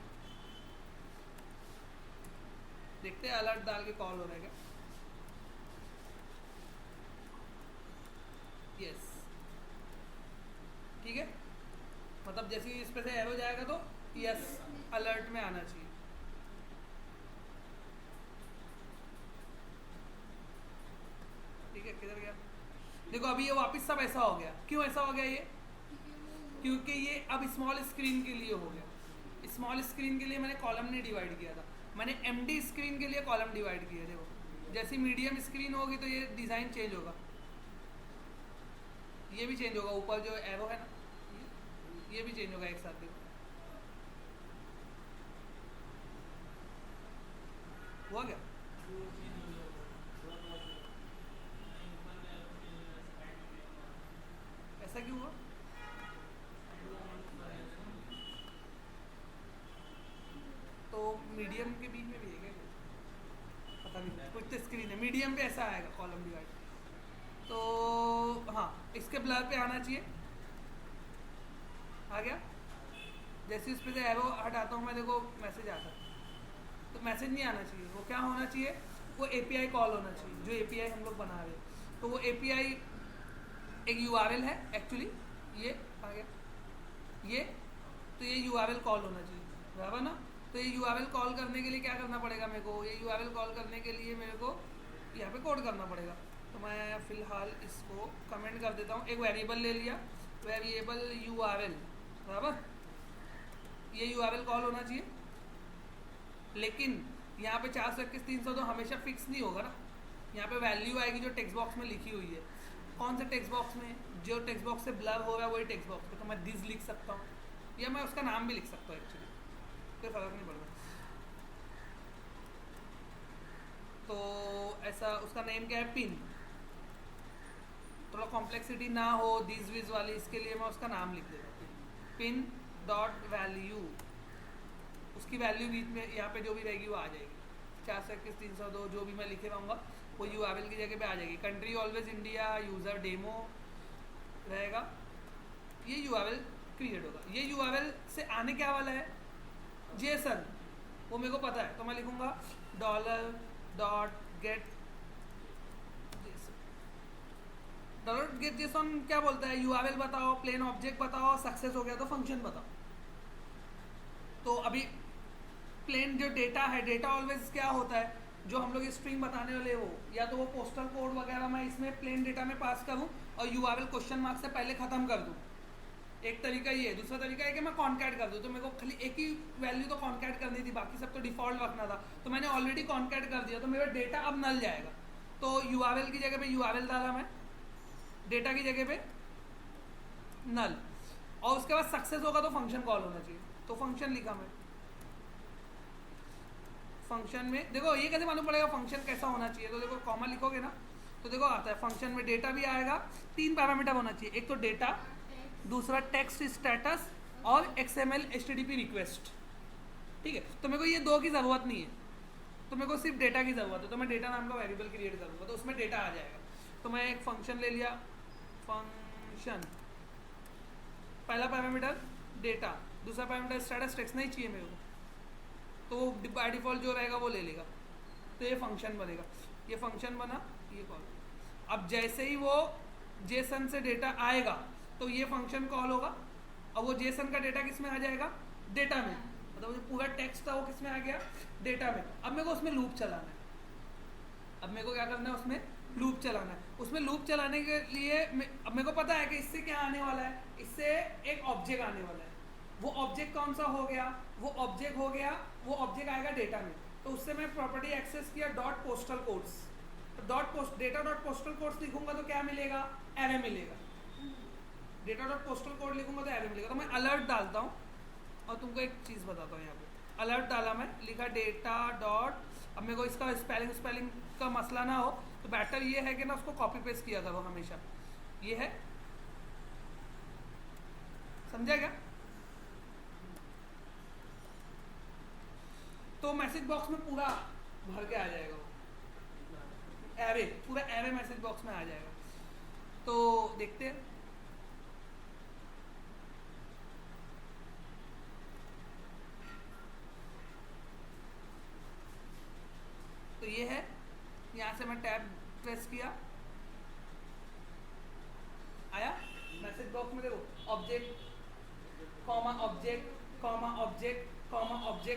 देखते हैं अलर्ट डाल के कॉल हो रहा है क्या। यस, ठीक है, मतलब जैसे ही इस पे से एरो जाएगा तो यस अलर्ट में आना चाहिए। ठीक है, किधर गया? देखो अभी ये वापस सब ऐसा हो गया। क्यों ऐसा हो गया ये? क्योंकि ये अब स्मॉल स्क्रीन के लिए हो गया। स्मॉल स्क्रीन के लिए मैंने कॉलम नहीं डिवाइड किया था, मैंने एमडी स्क्रीन के लिए कॉलम डिवाइड किया। देखो जैसी मीडियम स्क्रीन होगी तो ये डिज़ाइन चेंज होगा, ये भी चेंज होगा। ऊपर जो एरो है ना ये भी चेंज होगा एक साथ। देखो हुआ क्या? ऐसा क्यों हुआ? तो मीडियम के बीच में भी है क्या? पता नहीं, कुछ तो स्क्रीन है मीडियम पे ऐसा आएगा कॉलम डिवाइड। तो हाँ, इसके ब्लर पे आना चाहिए। आ गया? जैसे इस पे से एरो हटाता हूँ मैं, देखो मैसेज आता है, तो मैसेज नहीं आना चाहिए। वो क्या होना चाहिए? वो एपीआई कॉल होना चाहिए, जो एपीआई हम लोग बना रहे हैं। तो वो एपीआई एक यूआरएल है एक्चुअली, ये आ गया ये, तो ये यूआरएल कॉल होना चाहिए, बराबर ना? तो ये यूआरएल कॉल करने के लिए क्या करना पड़ेगा मेरे को? ये यूआरएल कॉल करने के लिए मेरे को यहाँ पे कोड करना पड़ेगा। तो मैं फ़िलहाल इसको कमेंट कर देता हूँ। एक वेरिएबल ले लिया, वेरिएबल यूआरएल, बराबर? ये यूआरएल कॉल होना चाहिए, लेकिन यहाँ पे 421.300 तो हमेशा फिक्स नहीं होगा ना। यहाँ पे वैल्यू आएगी जो टेक्स्ट बॉक्स में लिखी हुई है। कौन से टेक्स्ट बॉक्स में? जो टेक्स्ट बॉक्स से ब्लर हो रहा है वही टेक्स्ट बॉक्स पे। तो मैं दिस लिख सकता हूँ, या मैं उसका नाम भी लिख सकता हूँ एक्चुअली, कोई फ़र्क नहीं पड़ता। तो ऐसा उसका नेम क्या है? पिन। थोड़ा कॉम्प्लेक्सिटी ना हो दिस विज वाली, इसके लिए मैं उसका नाम लिख देता हूँ, पिन डॉट वैल्यू। उसकी वैल्यू बीच में यहाँ पे जो भी रहेगी वो आ जाएगी। 421.302 जो भी मैं लिखे रहूँगा वो यूआरएल की जगह पे आ जाएगी। Country always India, user demo रहेगा, ये यूआरएल क्रिएट होगा। ये यूआरएल से आने क्या वाला है? जेसन, वो मेरे को पता है। तो मैं लिखूँगा $.get जेसन। क्या बोलता है? यूआरएल बताओ, प्लेन ऑब्जेक्ट बताओ, सक्सेस हो गया तो फंक्शन बताओ। तो अभी प्लेन जो डेटा है, डेटा ऑलवेज क्या होता है? जो हम लोग स्ट्रिंग बताने वाले हो, या तो वो पोस्टल कोड वगैरह मैं इसमें प्लेन डेटा में पास करूँ और यूआरएल क्वेश्चन मार्क से पहले ख़त्म कर दूँ। एक तरीका ये है। दूसरा तरीका है कि मैं कॉन्कैट कर दूँ। तो मेरे को खाली एक ही वैल्यू तो कॉन्कैट करनी थी, बाकी सब तो डिफ़ॉल्ट रखना था। तो मैंने ऑलरेडी कॉन्कैट कर दिया, तो मेरा डेटा अब नल जाएगा। तो यूआरएल की जगह पे यूआरएल डाला मैं, डेटा की जगह पे नल, और उसके बाद सक्सेस होगा तो फंक्शन कॉल होना चाहिए। तो फंक्शन लिखा मैं। फंक्शन में देखो ये कैसे मालूम पड़ेगा फंक्शन कैसा होना चाहिए? तो देखो कॉमा लिखोगे ना तो देखो आता है फंक्शन में डेटा भी आएगा। 3 पैरामीटर होना चाहिए, एक तो डेटा, दूसरा टेक्स्ट स्टेटस और XML HTTP रिक्वेस्ट। ठीक है, तो मेरे को ये 2 की ज़रूरत नहीं है, तो मेरे को सिर्फ डेटा की ज़रूरत है। तो मैं डेटा नाम का वेरिएबल क्रिएट करूँगा, तो उसमें डेटा आ जाएगा। तो मैं एक फंक्शन ले लिया, फंक्शन, पहला पैरामीटर डेटा, दूसरा पैरामीटर स्टेटस। टेक्स्ट नहीं चाहिए मेरे को, तो वो बाय डिफ़ॉल्ट जो रहेगा वो ले लेगा। तो ये फंक्शन बनेगा, ये फंक्शन बना, ये कॉल। अब जैसे ही वो जेसन से डेटा आएगा तो ये फंक्शन कॉल होगा, और वो जेसन का डेटा किस में आ जाएगा? डेटा में। मतलब जो पूरा टेक्स्ट था वो किस में आ गया? डेटा में। अब मेरे को उसमें लूप चलाना है। अब मेरे को क्या करना है? उसमें लूप चलाना है। उसमें लूप चलाने के लिए अब मेरे को पता है कि इससे क्या आने वाला है, इससे एक ऑब्जेक्ट आने वाला है। वो ऑब्जेक्ट कौन सा हो गया? वो ऑब्जेक्ट हो गया, वो ऑब्जेक्ट आएगा डेटा में। तो उससे मैं प्रॉपर्टी एक्सेस किया डॉट पोस्टल कोड्स। तो डेटा डॉट पोस्टल कोड्स लिखूंगा तो क्या मिलेगा? एरे मिलेगा। डेटा डॉट पोस्टल कोड लिखूंगा तो एरे मिलेगा। तो मैं अलर्ट डालता हूँ और तुमको एक चीज़ बताता हूँ। यहाँ पे अलर्ट डाला मैं, लिखा डेटा डॉट, अब मेरे को इसका स्पेलिंग का मसला ना हो तो बेटर ये है कि ना उसको कॉपी पेस्ट किया करो हमेशा। ये है, समझा क्या? तो मैसेज बॉक्स में पूरा भर के आ जाएगा वो एरे, पूरा एरे मैसेज बॉक्स में आ जाएगा। तो देखते हैं। तो ये है, यहाँ से मैं टैब प्रेस किया, आया मैसेज बॉक्स में। देखो ऑब्जेक्ट कॉमा ऑब्जेक्ट,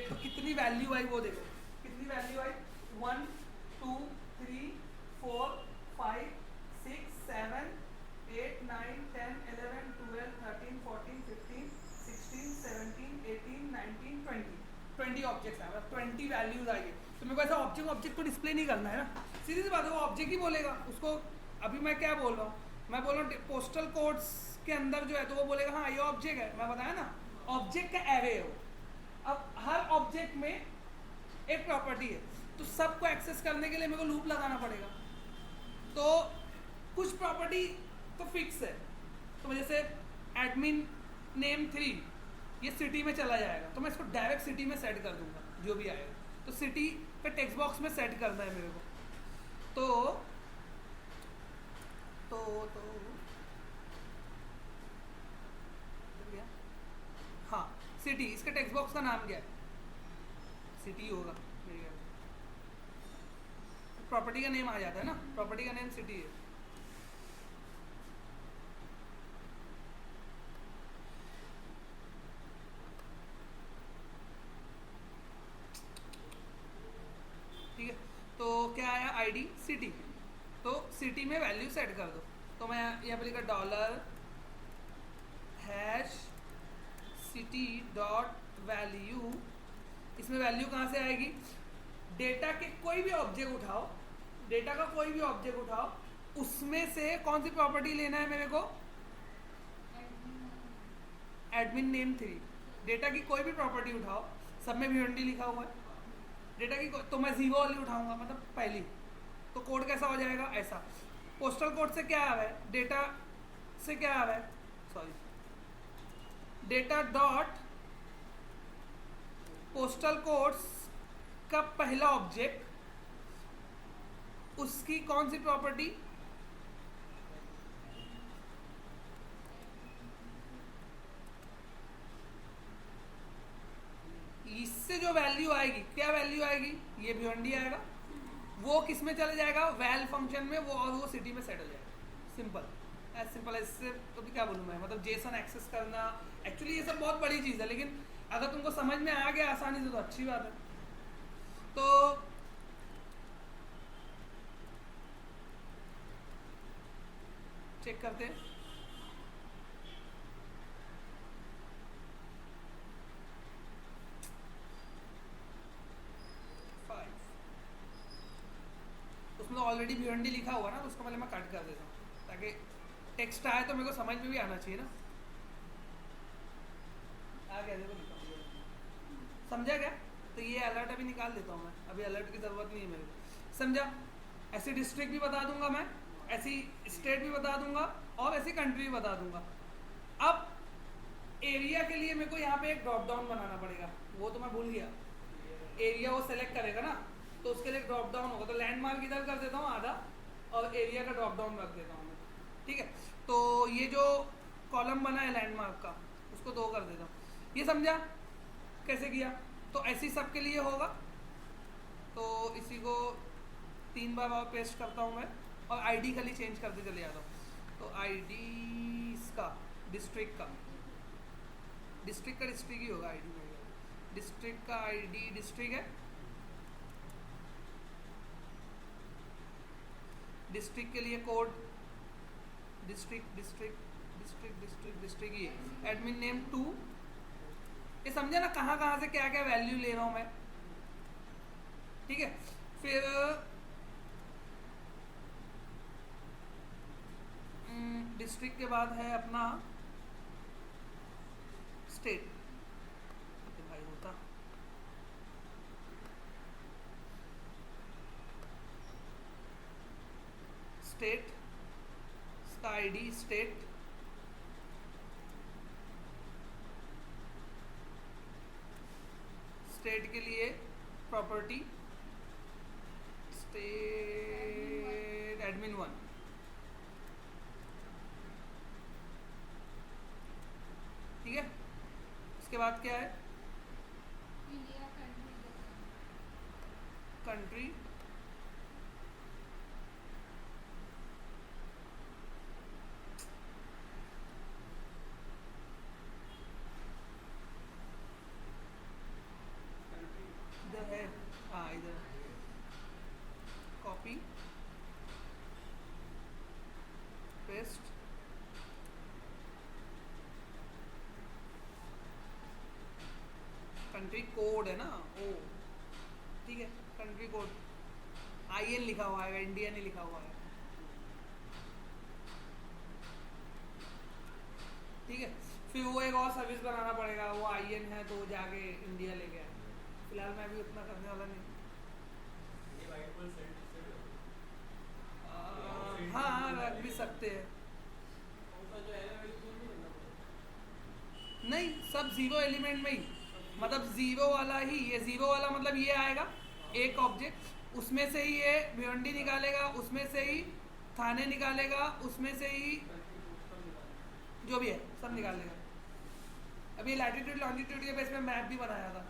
तो कितनी वैल्यू आई वो देखो, कितनी वैल्यू आई 1 2 3 4 5 6 7 8 9 10 11 12 13 14 15 16 17 18 19 20 ऑब्जेक्ट्स हैं, मतलब 20 वैल्यूज आएगी। तो मेरे को ऐसा ऑब्जेक्ट को डिस्प्ले नहीं करना है ना, सीधी सी बात है, वो ऑब्जेक्ट ही बोलेगा उसको। अभी मैं क्या बोल रहा हूँ, मैं बोल रहा हूँ पोस्टल कोड्स के अंदर जो है, तो वो बोलेगा हाँ ये ऑब्जेक्ट है, मैं बताया ना ऑब्जेक्ट का एरे है वो। अब हर ऑब्जेक्ट में एक प्रॉपर्टी है, तो सबको एक्सेस करने के लिए मेरे को लूप लगाना पड़ेगा। तो कुछ प्रॉपर्टी तो फिक्स है, तो जैसे एडमिन नेम 3 ये सिटी में चला जाएगा, तो मैं इसको डायरेक्ट सिटी में सेट कर दूंगा जो भी आएगा। तो सिटी पे टेक्स्ट बॉक्स में सेट करना है मेरे को। तो हाँ सिटी, इसके टेक्स्ट बॉक्स का नाम क्या है, सिटी होगा मेरे ख्याल से। प्रॉपर्टी का नेम आ जाता है ना, प्रॉपर्टी का नेम सिटी है। ठीक है, तो क्या आया आईडी सिटी, तो सिटी में वैल्यू सेट कर दो। तो मैं यहाँ पर लिखा dollar hash city dot value, इसमें वैल्यू कहाँ से आएगी, डेटा के कोई भी ऑब्जेक्ट उठाओ, डेटा का कोई भी ऑब्जेक्ट उठाओ, उसमें से कौन सी प्रॉपर्टी लेना है मेरे को, एडमिन नेम 3। डेटा की कोई भी प्रॉपर्टी उठाओ, सब में वी लिखा हुआ है, डेटा की तो मैं 0 वाली उठाऊंगा, मतलब पहली। तो कोड कैसा हो जाएगा, ऐसा। पोस्टल कोड से क्या आ रहा है, डेटा से क्या आ रहा है, sorry data dot postal codes का पहला ऑब्जेक्ट, उसकी कौन सी प्रॉपर्टी, इससे जो वैल्यू आएगी, क्या वैल्यू आएगी, ये भिवंडी आएगा, वो किस में चले जाएगा, वैल फंक्शन में, वो और वो सिटी में सेट हो जाएगा। सिंपल एज सिंपल, इससे तो भी क्या बोलूँ मैं, मतलब जेसन एक्सेस करना, एक्चुअली ये सब बहुत बड़ी चीज़ है, लेकिन अगर तुमको समझ में आ गया आसानी से तो अच्छी बात है। तो चेक करते हैं, उसमें ऑलरेडी भिवंडी लिखा हुआ ना, तो उसको पहले मैं कट कर देता हूँ ताकि टेक्स्ट आए तो मेरे को समझ में भी आना चाहिए ना। आ गया, देखो लिखा, समझा क्या। तो ये अलर्ट अभी निकाल देता हूँ मैं, अभी अलर्ट की ज़रूरत नहीं है मेरे को, समझा। ऐसी डिस्ट्रिक्ट भी बता दूंगा मैं, ऐसी स्टेट भी बता दूंगा, और ऐसी कंट्री भी बता दूंगा। अब एरिया के लिए मेरे को यहाँ पे एक ड्रॉप डाउन बनाना पड़ेगा, वो तो मैं भूल गया। एरिया वो सेलेक्ट करेगा ना, तो उसके लिए ड्रॉप डाउन होगा, तो लैंडमार्क इधर कर देता हूँ आधा, और एरिया का ड्रॉप डाउन रख देता हूँ मैं, ठीक है। तो ये जो कॉलम बना है लैंडमार्क का, उसको 2 कर देता हूँ। ये समझा कैसे किया, तो ऐसी सबके लिए होगा। तो इसी को 3 बार और पेस्ट करता हूँ मैं, और आईडी खाली चेंज करते चले जाता हूँ। तो आईडी इसका डिस्ट्रिक्ट का डिस्ट्रिक्ट ही होगा आईडी में, डिस्ट्रिक्ट का आईडी डिस्ट्रिक्ट है, डिस्ट्रिक्ट के लिए कोड डिस्ट्रिक्ट ही है। एडमिन नेम 2, ये समझे ना कहाँ कहाँ से क्या क्या वैल्यू ले रहा हूँ मैं, ठीक है। फिर डिस्ट्रिक्ट के बाद है अपना स्टेट, भाई होता स्टेट, इसका आईडी स्टेट, स्टेट के लिए प्रॉपर्टी स्टेट एडमिन 1, ठीक है। इसके बाद क्या है, इंडिया कंट्री, है, हाँ इधर कॉपी पेस्ट, कंट्री कोड है ना, ओ ठीक है, कंट्री कोड IN लिखा हुआ है, इंडिया नहीं लिखा हुआ है, ठीक है। फिर वो एक और सर्विस बनाना पड़ेगा, वो IN है तो जाके इंडिया लेके आए। फिलहाल मैं अभी उतना करने वाला नहीं। ये बाइट पर सेट हाँ रख भी सकते हैं, कौन सा जो है ना वैल्यू नहीं करना पड़ेगा। नहीं सब जीरो एलिमेंट में ही, मतलब जीरो वाला ही, ये जीरो वाला मतलब ये आएगा एक ऑब्जेक्ट, उसमें से ही ये भिवंडी निकालेगा, उसमें से ही थाने निकालेगा, उसमें से ही जो भी है सब निकाल लेगा। अभी लैटिट्यूड लॉन्जिट्यूड के बेस पे मैप भी बनाया था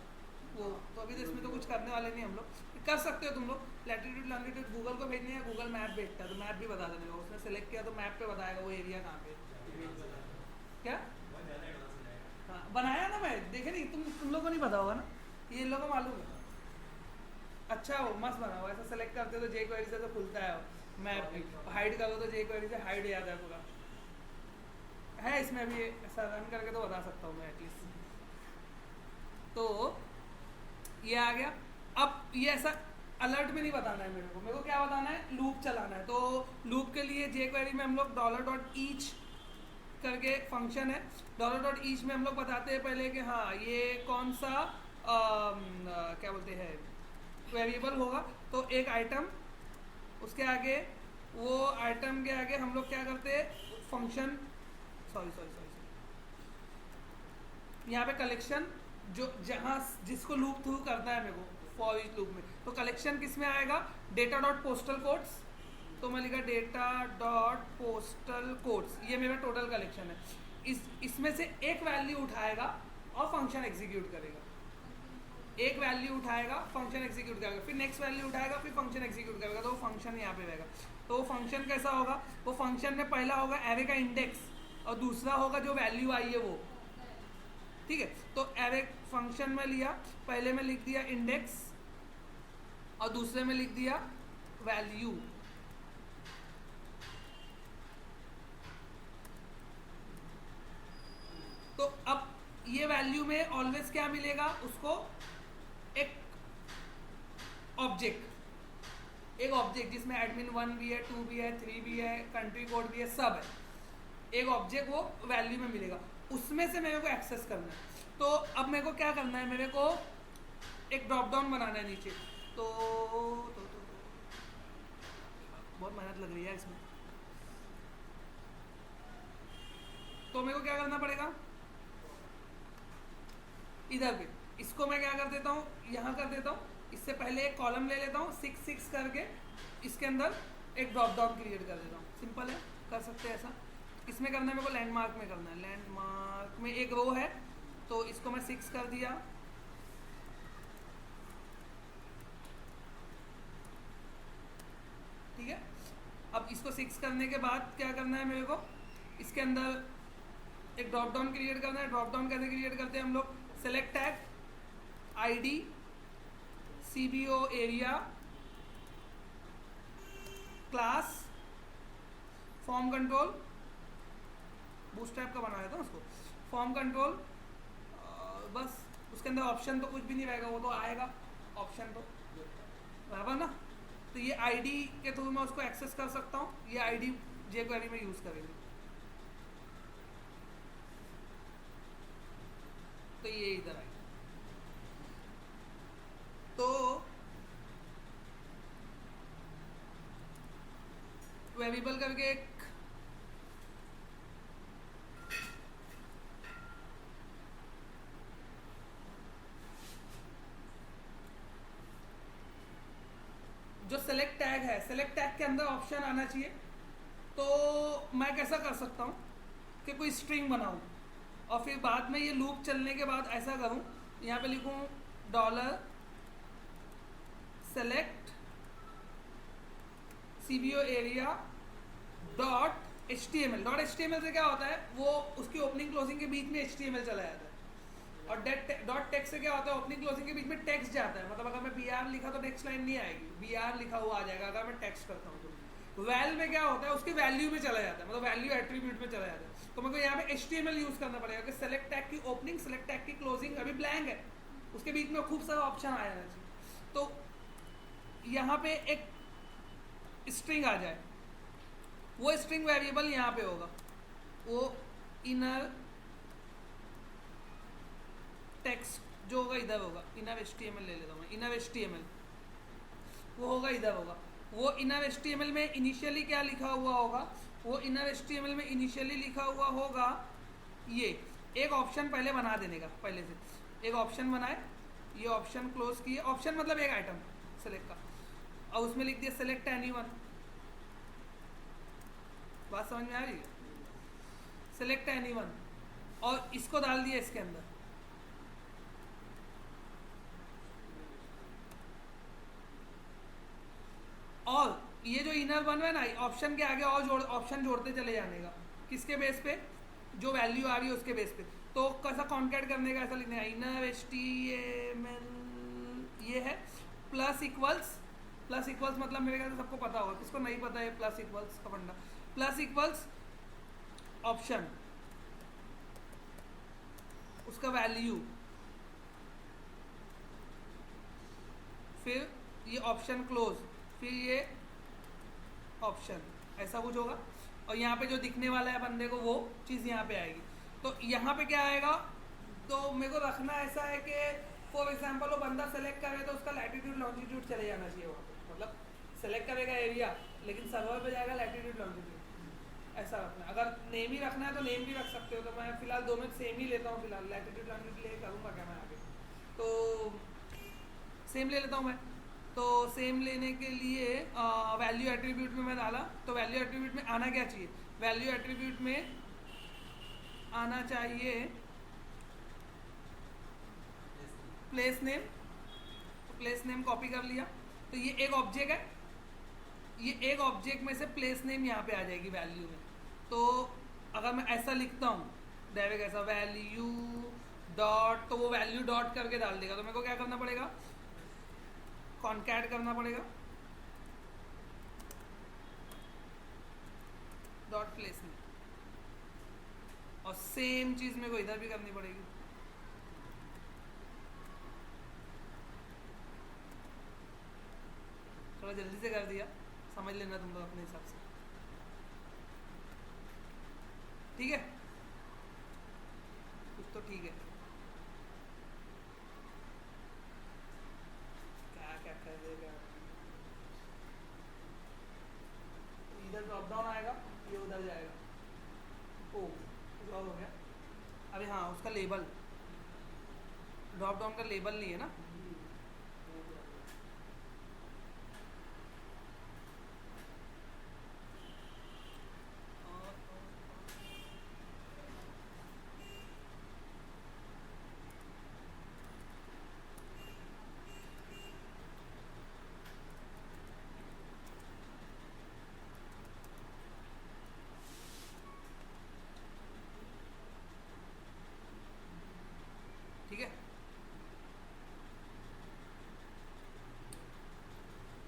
वो, तो अभी तो इसमें तो कुछ करने वाले नहीं हम लोग, कर सकते हो तुम लोग। लैटिट्यूड लॉन्जिट्यूड गूगल को भेजने है, गूगल मैप भेजता है तो मैप भी बता देने का, उसने सेलेक्ट किया तो मैप पे बताएगा वो एरिया कहाँ पे। क्या हाँ बनाया ना मैं, देखे नहीं तुम लोग को नहीं पता होगा ना, ये इन लोगों को मालूम है। अच्छा हो मस्त बना हुआ, ऐसा सेलेक्ट करते हो तो जे क्वेरी से तो खुलता है मैप भी, हाइड करो तो जे क्वेरी से हाइड याद है पूरा है। इसमें भी ऐसा रन करके तो बता सकता हूँ मैं एटलीस्ट। तो ये आ गया। अब ये ऐसा अलर्ट में नहीं बताना है मेरे को क्या बताना है, लूप चलाना है। तो लूप के लिए जे क्वेरी में हम लोग $.each करके फंक्शन है, $.each में हम लोग बताते हैं पहले कि हाँ ये कौन सा क्या बोलते हैं वेरिएबल होगा। तो एक आइटम, उसके आगे वो आइटम के आगे हम लोग क्या करते हैं फंक्शन, सॉरी यहाँ पे कलेक्शन, जो जहाँ जिसको लूप थ्रू करना है मेरे को फॉर ईच लूप में, तो कलेक्शन किस में आएगा, डेटा डॉट पोस्टल कोड्स। तो मैं लिखा डेटा डॉट पोस्टल कोड्स, ये मेरा टोटल कलेक्शन है। इसमें से एक वैल्यू उठाएगा और फंक्शन एग्जीक्यूट करेगा, एक वैल्यू उठाएगा फंक्शन एग्जीक्यूट करेगा, फिर नेक्स्ट वैल्यू उठाएगा फिर फंक्शन एग्जीक्यूट करेगा। तो वो फंक्शन यहाँ पे रहेगा। तो वो फंक्शन कैसा होगा, वो फंक्शन में पहला होगा एरे का इंडेक्स और दूसरा होगा जो वैल्यू आई है वो, ठीक है। तो एरे फंक्शन में लिया, पहले में लिख दिया इंडेक्स और दूसरे में लिख दिया वैल्यू। तो अब ये वैल्यू में ऑलवेज क्या मिलेगा उसको, एक ऑब्जेक्ट, एक ऑब्जेक्ट जिसमें एडमिन 1 भी है, 2 भी है, 3 भी है, कंट्री कोड भी है, सब है। एक ऑब्जेक्ट वो वैल्यू में मिलेगा, उसमें से मेरे को एक्सेस करना है। तो अब मेरे को क्या करना है, मेरे को एक ड्रॉप डाउन बनाना है नीचे। तो बहुत मेहनत लग रही है इसमें। तो मेरे को क्या करना पड़ेगा, इधर पे इसको मैं क्या कर देता हूँ, यहाँ कर देता हूँ। इससे पहले एक कॉलम ले लेता हूँ 6 6 करके, इसके अंदर एक ड्रॉप डाउन क्रिएट कर देता हूँ। सिंपल है, कर सकते हैं ऐसा। इसमें करना है मेरे को लैंडमार्क में करना है, लैंडमार्क में एक रो है तो इसको मैं 6 कर दिया। ठीक है, अब इसको 6 करने के बाद क्या करना है मेरे को, इसके अंदर एक ड्रॉप डाउन क्रिएट करना है। ड्रॉप डाउन कैसे क्रिएट करते हैं हम लोग, select tag ID CBO area class form control, bootstrap का बनाया था उसको, फॉर्म कंट्रोल, बस उसके अंदर ऑप्शन तो कुछ भी नहीं रहेगा, वो तो आएगा ऑप्शन तो बराबर ना। तो ये ID के थ्रू मैं उसको एक्सेस कर सकता हूँ, ये ID jQuery में यूज़ करेंगे। तो ये इधर आएगा। तो वेरिएबल करके एक जो सेलेक्ट टैग है, सेलेक्ट टैग के अंदर ऑप्शन आना चाहिए। तो मैं कैसा कर सकता हूँ कि कोई स्ट्रिंग बनाऊँ और फिर बाद में ये लूप चलने के बाद ऐसा करूँ, यहाँ पे लिखूँ $select CBO area .html। .html से क्या होता है, वो उसकी ओपनिंग क्लोजिंग के बीच में HTML चला जाता है। और डॉट टेक्स्ट से क्या होता है, ओपनिंग क्लोजिंग के बीच में टेक्स्ट जाता है, मतलब अगर मैं बी आर लिखा तो टेक्स्ट लाइन नहीं आएगी, बी आर लिखा हुआ आ जाएगा अगर मैं टेक्स्ट करता हूँ तो। वैल में क्या होता है, उसकी वैल्यू में चला जाता है, मतलब वैल्यू एट्रीब्यूट में चला जाता है। तो मेरे को यहाँ पे HTML यूज करना पड़ेगा कि सेलेक्ट टैग की ओपनिंग, सेलेक्ट टैग की क्लोजिंग, अभी ब्लैंक है, उसके बीच में खूब सारा ऑप्शन आ जाना चाहिए। तो यहाँ पे एक स्ट्रिंग आ जाए, वो स्ट्रिंग वेरिएबल यहाँ पे होगा, वो इनर टेक्स्ट जो होगा इधर होगा, इनर HTML ले लेता हूँ मैं, इनर HTML वो होगा इधर होगा। वो इनर HTML में इनिशियली क्या लिखा हुआ होगा, वो इनर HTML में इनिशियली लिखा हुआ होगा ये एक ऑप्शन पहले बना देने का, पहले से एक ऑप्शन बनाए, ये ऑप्शन क्लोज किए, ऑप्शन मतलब एक आइटम सेलेक्ट का, और उसमें लिख दिया सेलेक्ट एनीवन। बात समझ में आ रही है, सेलेक्ट एनीवन, और इसको डाल दिया इसके अंदर, और ये जो इनर बन है ना, ऑप्शन के आगे और ऑप्शन जोड़ते चले जाने का, किसके बेस पे, जो वैल्यू आ रही है उसके बेस पे। तो कैसा कॉन्कैट करने का, ऐसा लिखने का, इनर HTML ये है प्लस इक्वल्स, प्लस इक्वल्स मतलब मेरे ख्याल से सबको पता होगा, किसको नहीं पता है प्लस इक्वल्स का फंडा, प्लस इक्वल्स ऑप्शन, उसका वैल्यू, फिर ये ऑप्शन क्लोज, फिर ये ऑप्शन, ऐसा कुछ होगा। और यहाँ पे जो दिखने वाला है बंदे को वो चीज़ यहाँ पे आएगी। तो यहाँ पे क्या आएगा, तो मेरे को रखना ऐसा है कि फॉर एग्जांपल वो बंदा सेलेक्ट करे तो उसका लैटिट्यूड लॉन्जिट्यूड चले जाना चाहिए वहाँ पे, मतलब सेलेक्ट करेगा एरिया लेकिन सर्वर पे जाएगा लैटिट्यूड लॉन्जिट्यूड, ऐसा रखना है। अगर नेम ही रखना है तो नेम भी रख सकते हो, तो मैं फिलहाल दोनों सेम ही लेता हूँ, फिलहाल लैटिट्यूड लॉन्जिट्यूड ले करूँगा क्या मैं आगे, तो सेम ले लेता हूँ मैं। तो सेम लेने के लिए वैल्यू एट्रीब्यूट में मैं डाला, तो वैल्यू एट्रीब्यूट में आना क्या चाहिए, वैल्यू एट्रीब्यूट में आना चाहिए प्लेस नेम, तो प्लेस नेम कॉपी कर लिया, तो ये एक ऑब्जेक्ट है, ये एक ऑब्जेक्ट में से प्लेस नेम यहाँ पे आ जाएगी वैल्यू में। तो अगर मैं ऐसा लिखता हूँ डायरेक्ट ऐसा वैल्यू डॉट, तो वो वैल्यू डॉट करके डाल देगा, तो मेरे को क्या करना पड़ेगा, कॉन्कैट करना पड़ेगा डॉट प्लेस में, और सेम चीज मेरे को इधर भी करनी पड़ेगी। थोड़ा जल्दी से कर दिया, समझ लेना तुम लोग अपने हिसाब से, ठीक है, कुछ तो ठीक है। क्या क्या कर देगा, इधर ड्रॉप डाउन आएगा, ये उधर जाएगा, ओ कुछ और हो गया, अरे हाँ उसका लेबल, ड्रॉप डाउन का लेबल नहीं है ना, ठीक है।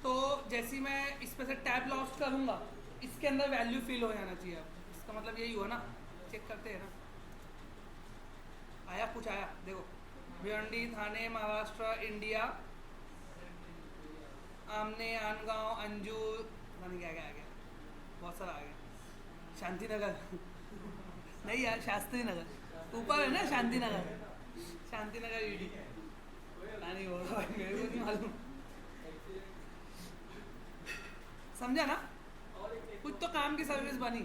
तो जैसे मैं इस पे से टैब लॉस्ट करूंगा, इसके अंदर वैल्यू फिल हो जाना चाहिए, अब इसका मतलब यही हुआ ना, चेक करते हैं ना, आया कुछ आया, देखो भिवंडी, थाने, महाराष्ट्र, इंडिया, आमने, आनगांव, अंजूर, पता नहीं क्या क्या आ गया, बहुत सारा आ गया, शांति नगर नहीं यार, शास्त्री नगर ऊपर है ना, शांति नगर, शांति नगर ईडी, नहीं हो रहा मेरे को नहीं मालूम, समझा ना, कुछ तो काम की सर्विस बनी,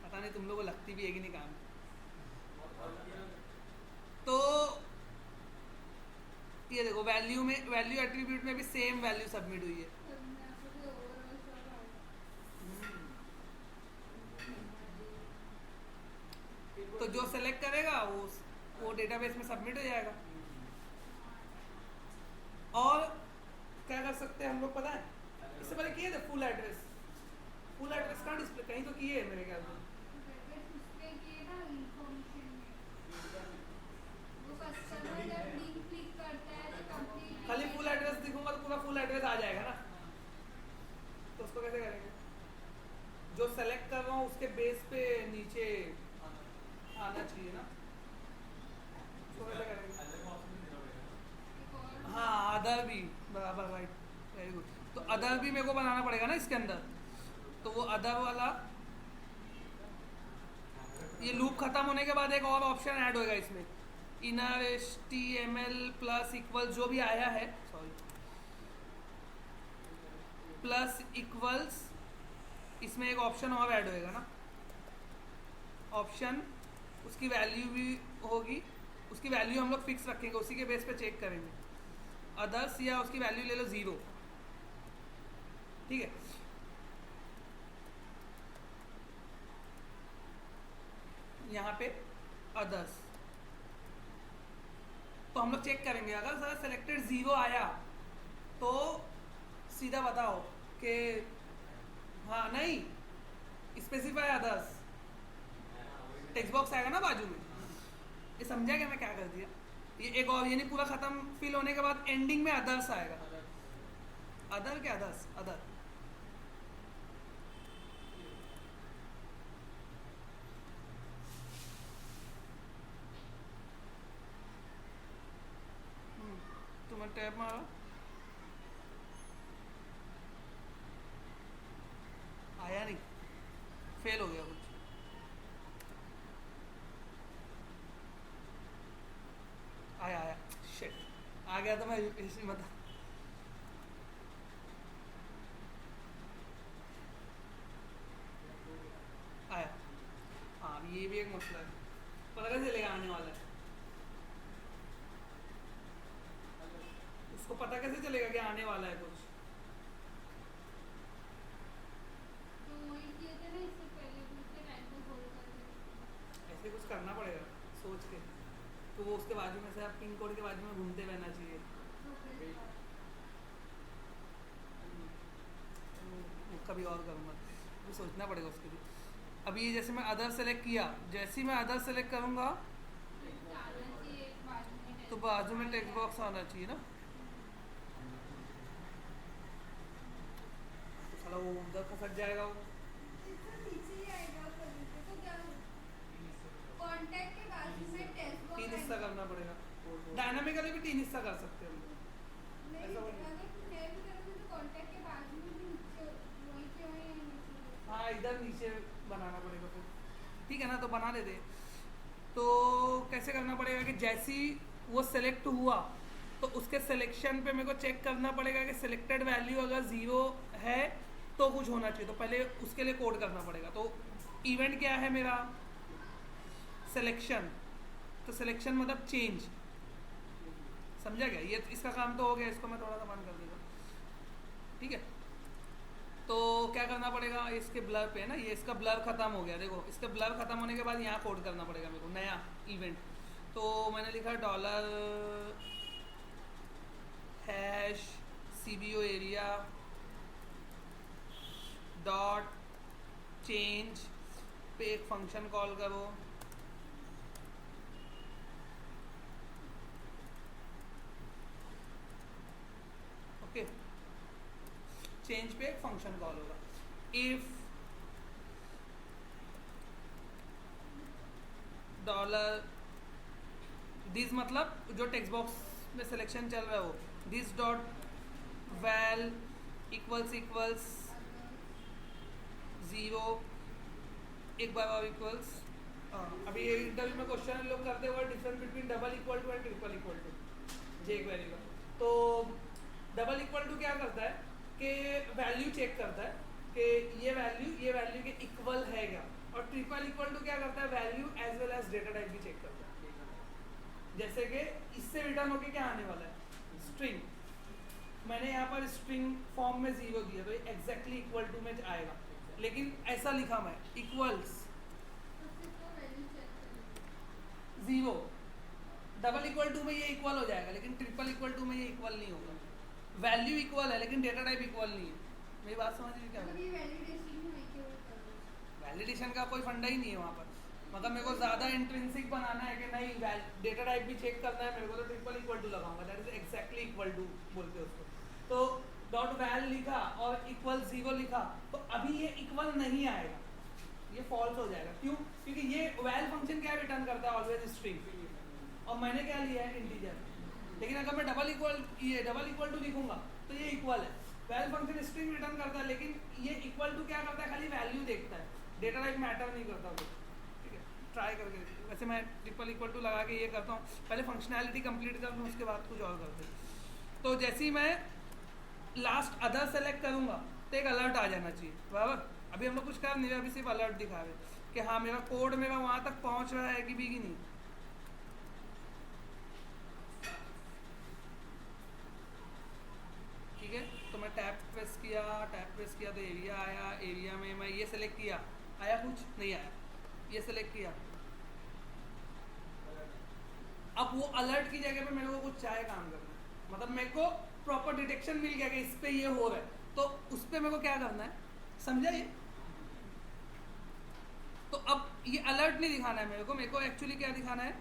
पता नहीं तुम लोगों को लगती भी है कि नहीं काम। तो ये देखो वैल्यू में, वैल्यू एट्रीब्यूट में भी सेम वैल्यू सबमिट हुई है, तो जो सेलेक्ट करेगा वो डेटाबेस में सबमिट हो जाएगा। और क्या कर सकते हैं हम लोग पता है, इससे पहले किए थे फुल एड्रेस, फुल एड्रेस कहाँ डिस्प्ले, कहीं तो किए है मेरे ख्याल से, उसपे किए ना इन्फॉर्मेशन में, वो कस्टम बेस पे नीचे आना चाहिए ना, तो कैसे करेंगे? एक और हाँ अदर भी, बराबर, राइट, वेरी गुड। तो अदर भी मेरे को बनाना पड़ेगा ना इसके अंदर, तो वो अदर वाला, ये लूप खत्म होने के बाद एक और ऑप्शन ऐड होएगा इसमें, इनर HTML प्लस इक्वल जो भी आया है, सॉरी, प्लस इक्वल्स, इसमें एक ऑप्शन और ऐड होएगा ना, ऑप्शन, उसकी वैल्यू भी होगी, उसकी वैल्यू हम लोग फिक्स रखेंगे, उसी के बेस पे चेक करेंगे। अदर्स या उसकी वैल्यू ले लो 0, ठीक है। यहाँ पे अदर्स, तो हम लोग चेक करेंगे, अगर सर सेलेक्टेड 0 आया तो सीधा बताओ कि हाँ, नहीं, स्पेसिफाई अदर्स, टेक्स्ट बॉक्स आएगा ना बाजू में। ये समझा क्या मैं क्या कर दिया? ये एक और, यानी पूरा खत्म फिल होने के बाद एंडिंग में अदर्स आएगा। अदर क्या, अदर्स, अदर, तुम्हें टैब मारा, आया नहीं, फेल हो गया कुछ, आया आया, शिट, आ गया तो मैं इसी मत, आया। हाँ, अब ये भी एक मसला है, पता कैसे चलेगा आने वाला है, उसको पता कैसे चलेगा कि आने वाला है कुछ? तो वही किए थे ना इससे पहले भी, उसके टाइम को होल्ड करके। ऐसे कुछ करना पड़ेगा सोच के, तो वो उसके बाजू में से आप पिन कोड के बाजू में घूमते रहना चाहिए। तो फिर वो कभी और करूँगा, वो सोचना पड़ेगा उसके लिए। अभी ये जैसे मैं अदर सेलेक्ट किया, जैसे ही मैं अदर सेलेक्ट करूँगा डालना चाहिए बाजू में, तो बाजू में टेक्स्ट बॉक्स आना चाहिए ना, तो साला वो उधर खसक जाएगा वो। इससे नीचे ही आएगा कभी पे, तो क्या कांटेक्ट के बाजू में टेक्स्ट बॉक्स 3 हिस्सा करना पड़ेगा, डायनामिकली भी 3 हिस्सा कर सकते हैं हम लोग। नहीं, ऐसा अगर होगा। मैं भी करूँगी तो कांटेक्ट के बाजू में भी नीचे वही के वही नीचे। हाँ, इधर नीचे बनाना पड़ेगा फिर, ठीक है ना, तो बना लेते। तो कैसे करना पड़ेगा कि जैसी वो सेलेक्ट हुआ तो उसके सिलेक्शन पे मेरे को चेक करना पड़ेगा कि सिलेक्टेड वैल्यू अगर 0 है तो कुछ होना चाहिए, तो पहले उसके लिए कोड करना पड़ेगा। तो इवेंट क्या है मेरा, सिलेक्शन, तो सिलेक्शन मतलब चेंज, समझा क्या? ये इसका काम तो हो गया, इसको मैं थोड़ा सा बंद कर देता, ठीक है। तो क्या करना पड़ेगा, इसके ब्लर पे है ना, ये इसका ब्लर खत्म हो गया, देखो इसके ब्लर खत्म होने के बाद यहाँ कोड करना पड़ेगा मेरे को नया इवेंट। तो मैंने लिखा $# CBO एरिया डॉट चेंज पे एक फंक्शन कॉल करो, ओके, चेंज पे एक फंक्शन कॉल होगा, इफ $दिस मतलब जो टेक्स्ट बॉक्स में सिलेक्शन चल रहा है वो, दिस डॉट वैल इक्वल्स 0 एक बार इक्वल्स, अभी ये इंटरव्यू में क्वेश्चन लोग करते हुए difference between double equal to and triple equal to, जे एक वैल्यू का। तो डबल इक्वल टू क्या करता है कि वैल्यू चेक करता है कि ये वैल्यू के इक्वल है क्या, और ट्रिपल इक्वल टू क्या करता है, value as well as data type भी चेक करता है। जैसे कि इससे रिटर्न होके क्या आने वाला है, स्ट्रिंग, मैंने यहाँ पर स्ट्रिंग फॉर्म में 0 दिया तो ये एग्जैक्टली इक्वल टू में आएगा, लेकिन ऐसा लिखा मैं इक्वल्स तो फिर तो वैल्यू चेक करेंगे। 0, डबल इक्वल टू में ये इक्वल हो जाएगा, लेकिन ट्रिपल इक्वल टू में ये इक्वल नहीं होगा। वैल्यू इक्वल है लेकिन डेटा टाइप इक्वल नहीं है। मेरी बात समझ रही क्या? मतलब ये वैलिडेशन में क्यों कर रहे हो? वैलिडेशन का कोई फंडा ही नहीं है वहाँ पर, मतलब मेरे को ज़्यादा इंट्रिंसिक बनाना है कि नहीं डेटा टाइप भी चेक करना है मेरे को, तो ट्रिपल इक्वल टू लगाऊंगा, that is exactly equal to बोलते हैं उसको। तो डॉट वैल लिखा और इक्वल 0 लिखा, तो अभी ये इक्वल नहीं आएगा, ये फॉल्स हो जाएगा। क्यों? क्योंकि ये वैल फंक्शन क्या रिटर्न करता है, ऑलवेज स्ट्रिंग, और मैंने क्या लिया है, इंटीजर। लेकिन अगर मैं डबल इक्वल टू लिखूंगा तो ये इक्वल है। वैल फंक्शन स्ट्रिंग रिटर्न करता है, लेकिन ये इक्वल टू क्या करता है, खाली वैल्यू देखता है, डेटा टाइप मैटर नहीं करता कुछ। ठीक है, ट्राई करके देखिए। वैसे मैं ट्रिपल इक्वल टू लगा के ये करता हूँ, पहले फंक्शनैलिटी कंप्लीट कर लूँ, उसके बाद कुछ और करते हैं। तो जैसे ही मैं लास्ट अदर सेलेक्ट करूँगा तो एक अलर्ट आ जाना चाहिए, बराबर। अभी हम लोग कुछ कर नहीं रहे, अभी सिर्फ अलर्ट दिखा रहे कि हाँ मेरा कोड मेरा वहाँ तक पहुँच रहा है कि भी कि नहीं। ठीक है, तो मैं टैब प्रेस किया तो एरिया आया, एरिया में मैं ये सेलेक्ट किया, आया कुछ नहीं आया, ये सेलेक्ट किया। अब वो अलर्ट की जगह पे मेरे को कुछ चाहे काम करना है, मतलब मेरे को प्रॉपर डिटेक्शन मिल गया कि इस पे ये हो रहा है, तो उस पे मेरे को क्या करना है, समझा ये? तो अब ये अलर्ट नहीं दिखाना है मेरे को एक्चुअली क्या दिखाना है,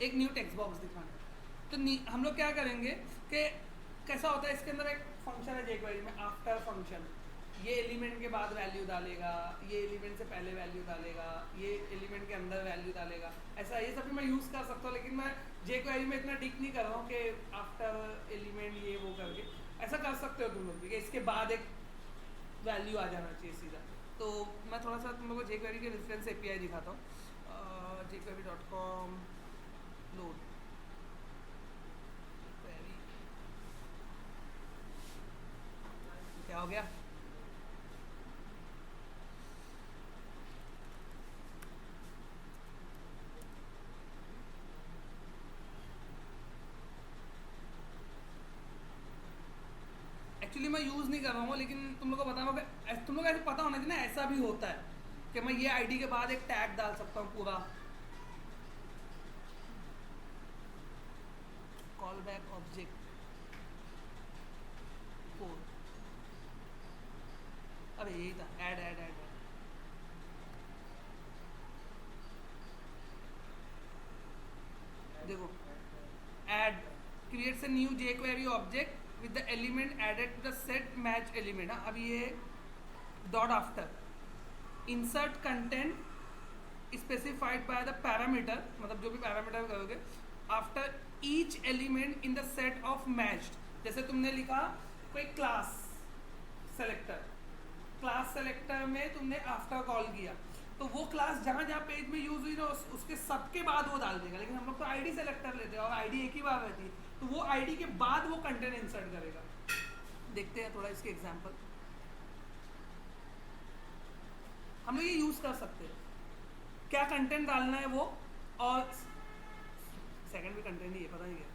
एक न्यू टेक्स्ट बॉक्स दिखाना है। तो हम लोग क्या करेंगे कि कैसा होता है, इसके अंदर एक फंक्शन है jQuery में, आफ्टर फंक्शन। ये एलिमेंट के बाद वैल्यू डालेगा, ये एलिमेंट से पहले वैल्यू डालेगा, ये एलिमेंट के अंदर वैल्यू डालेगा, ऐसा ये सब भी मैं यूज़ कर सकता हूँ। लेकिन मैं jQuery में इतना डिक नहीं कर रहा हूँ कि आफ्टर एलिमेंट ये वो करके, ऐसा कर सकते हो तुम लोग भी कि इसके बाद एक वैल्यू आ जाना चाहिए सीधा। तो मैं थोड़ा सा तुम लोग को jQuery के रेफरेंस API दिखाता हूँ। jQuery.com लोड क्या हो गया, एक्चुअली मैं यूज़ नहीं कर रहा हूँ, लेकिन तुम लोग को बताना होगा, तुम लोग ऐसे पता होना चाहिए ना, ऐसा भी होता है कि मैं ये आईडी के बाद एक टैग डाल सकता हूँ पूरा, कॉल बैक ऑब्जेक्ट कोड। अरे यही था, ऐड देखो, add creates a new jQuery object with the element added to the set match element। अब ये dot after insert content specified by the parameter, मतलब जो भी पैरामीटर करोगे, after each element in the set of matched। जैसे तुमने लिखा कोई क्लास सेलेक्टर में तुमने आफ्टर कॉल किया, तो वो क्लास जहाँ जहाँ पेज में यूज हुई ना उसके सबके बाद वो डाल देगा। लेकिन हम लोग तो आईडी सेलेक्टर लेते हैं और आईडी एक ही बार रहती है, तो वो आईडी के बाद वो कंटेंट इंसर्ट करेगा। देखते हैं थोड़ा इसके एग्जांपल, हम लोग ये यूज कर सकते हैं, क्या कंटेंट डालना है वो, और सेकंड भी कंटेंट ही है, पता नहीं क्या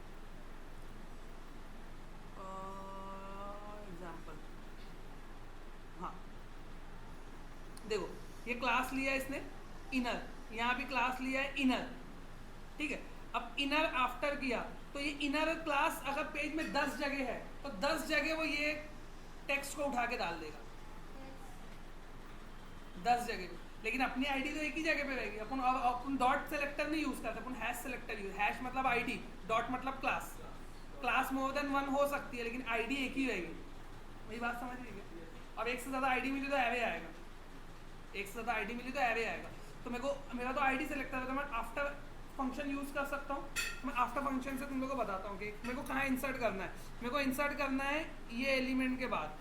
एग्जांपल। हाँ देखो, ये क्लास लिया है इसने इनर, यहाँ भी क्लास लिया है इनर, ठीक है। अब इनर आफ्टर किया तो ये इनर क्लास अगर पेज में 10 जगह है तो 10 जगह वो ये टेक्स्ट को उठा के डाल देगा, 10 जगह पे। लेकिन अपनी आईडी तो एक ही जगह पे रहेगी। अपन डॉट सेलेक्टर नहीं यूज करते, अपन हैश सेलेक्टर यूज, हैश मतलब आईडी, डॉट मतलब क्लास मोर देन वन हो सकती है लेकिन आईडी एक ही रहेगी। वही बात समझ रही है? अब एक से ज़्यादा आईडी मिली तो एरे आएगा, एक से ज़्यादा आईडी मिली तो एरे आएगा। तो मेरा तो आईडी सेलेक्टर है, तो मैं आफ्टर फंक्शन यूज़ कर सकता हूँ। मैं आफ्टर फंक्शन से तुम लोगों को बताता हूँ कि मेरे को कहाँ इंसर्ट करना है। मेरे को इंसर्ट करना है ये एलिमेंट के बाद,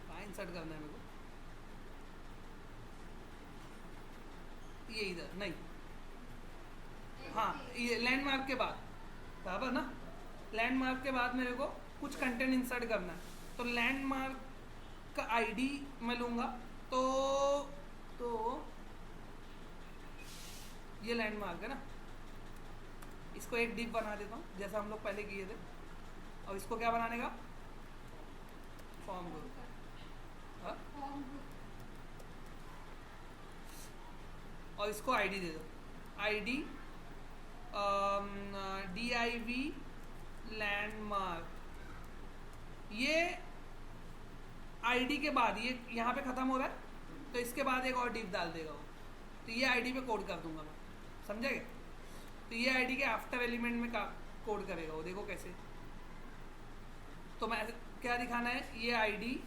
कहाँ इंसर्ट करना है मेरे को, ये इधर नहीं, हाँ ये लैंडमार्क के बाद, बराबर ना। लैंडमार्क के बाद मेरे को कुछ कंटेंट इंसर्ट करना है, तो लैंडमार्क का आईडी मैं लूँगा। तो ये लैंडमार्क है ना, इसको एक डिव बना देता हूँ जैसा हम लोग पहले किए थे। और इसको क्या बनाने का, फॉर्म ग्रुप। और इसको आईडी दे दो, आईडी div लैंडमार्क। ये आईडी के बाद ये यहाँ पे ख़त्म हो रहा है तो इसके बाद एक और डिव डाल देगा वो, तो ये आईडी पे कोड कर दूंगा मैं, समझेंगे। तो ये आईडी के आफ्टर एलिमेंट में कोड करेगा वो, देखो कैसे। तो मैं क्या दिखाना है, ये आईडी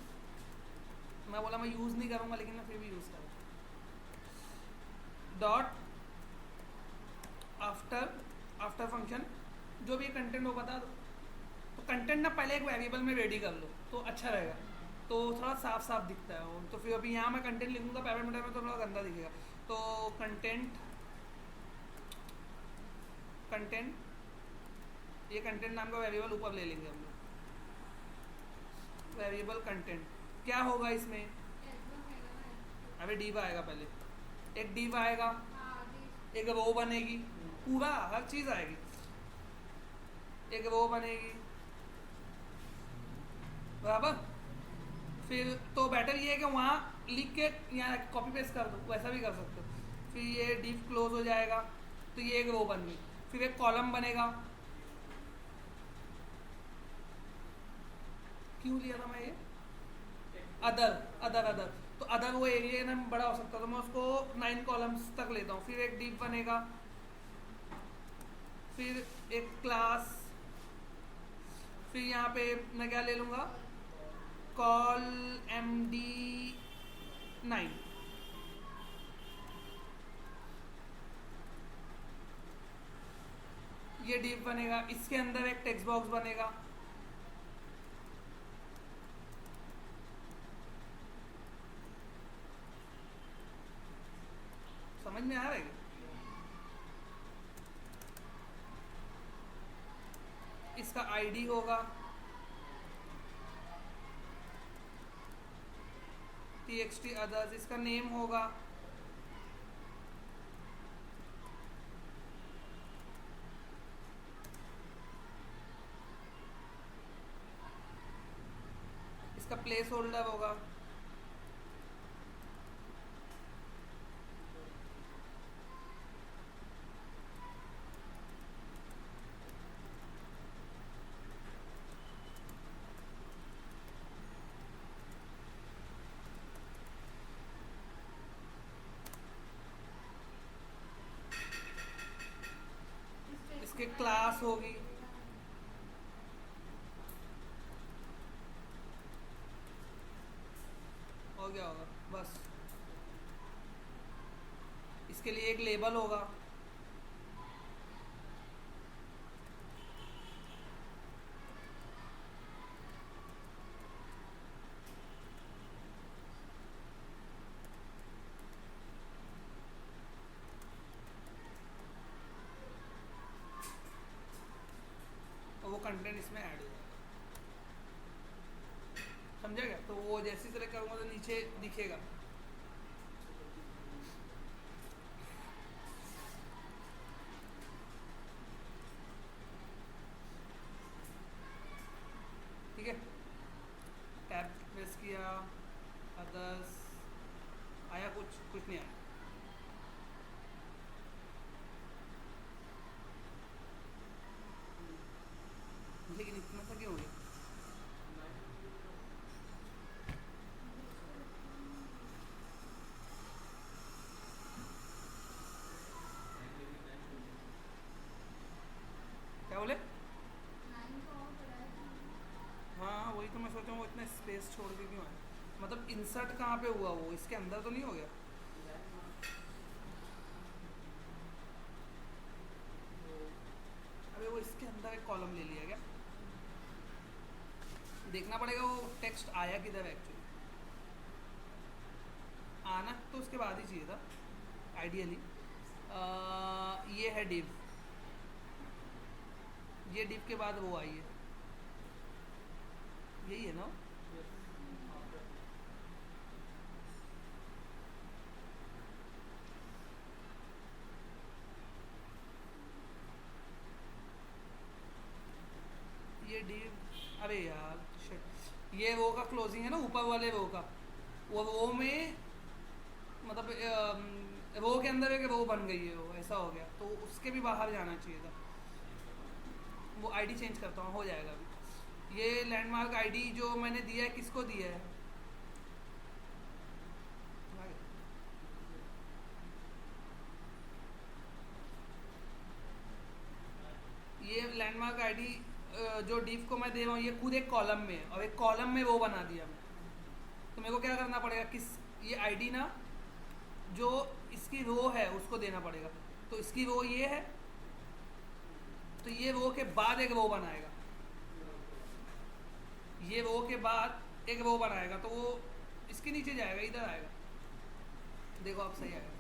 मैं बोला मैं यूज़ नहीं करूँगा लेकिन मैं फिर भी यूज़ करूँगा। डॉट आफ्टर फंक्शन जो भी कंटेंट वो बता दो। तो कंटेंट ना पहले एक वेरिएबल में रेडी कर लो तो अच्छा रहेगा, तो थोड़ा साफ साफ दिखता है वो। तो फिर अभी यहाँ मैं कंटेंट लिखूँगा पैरामीटर में तो थोड़ा गंदा दिखेगा। तो कंटेंट ये कंटेंट नाम का वेरिएबल ऊपर ले लेंगे हम लोग। वेरिएबल कंटेंट क्या होगा इसमें, अबे डिव आएगा पहले, एक डिव आएगा, एक रो बनेगी, पूरा हर चीज़ आएगी, एक रो बनेगी बराबर। फिर तो बेटर ये है कि वहाँ लिख के यहाँ कॉपी पेस्ट कर दो, वैसा भी कर सकते हो। फिर ये डिव क्लोज हो जाएगा तो ये एक रो बन गई। फिर एक कॉलम बनेगा, क्यों लिया था मैं ये, अदर तो अदर वो एरिया ना बड़ा हो सकता है तो मैं उसको 9 कॉलम्स तक लेता हूँ। फिर एक डिव बनेगा, फिर एक क्लास, फिर यहाँ पे मैं क्या ले लूँगा, कॉल md9, ये डिव बनेगा। इसके अंदर एक टेक्स्ट बॉक्स बनेगा, समझ में आ रहा है क्या? इसका आईडी होगा txt others, इसका नेम होगा इसका प्लेस होल्डर होगा, इसके क्लास होगी, हो गया होगा बस। इसके लिए एक लेबल होगा, और वो कंटेंट इसमें ऐड हो जाएगा, समझा क्या? तो वो जैसे सेलेक्ट करूँगा तो नीचे दिखेगा। ठीक है, टैब प्रेस किया, अदर्स आया, कुछ नहीं आया। लेकिन इतना सा क्यों हो गया? क्या बोले? हाँ वही तो मैं सोचा हूँ, वो इतना स्पेस छोड़ के क्यों है, मतलब इंसर्ट कहाँ पे हुआ, वो इसके अंदर तो नहीं हो गया? अबे वो इसके अंदर एक कॉलम ले लिया क्या? देखना पड़ेगा वो टेक्स्ट आया किधर एक्चुअली, आना तो उसके बाद ही चाहिए था आइडियली। ये है डिव, ये डिव के बाद वो आई है, यही है ना? ये डिव, अरे यार शिट, ये वो का क्लोजिंग है ना ऊपर वाले रो का, वो रो में मतलब रो के अंदर एक रो बन गई है, वो ऐसा हो गया, तो उसके भी बाहर जाना चाहिए था। वो आईडी चेंज करता हूँ, हो जाएगा अभी। ये लैंडमार्क आईडी जो मैंने दिया है किसको दिया है, कस्टमर का आईडी जो डिव को मैं दे रहा हूँ ये खुद एक कॉलम में है और एक कॉलम में वो बना दिया मैं। तो मेरे को क्या करना पड़ेगा, किस ये आईडी ना जो इसकी रो है उसको देना पड़ेगा। तो इसकी रो ये है, तो ये रो के बाद एक रो बनाएगा, ये रो के बाद एक रो बनाएगा, तो वो इसके नीचे जाएगा, इधर आएगा। देखो आप सही आएगा।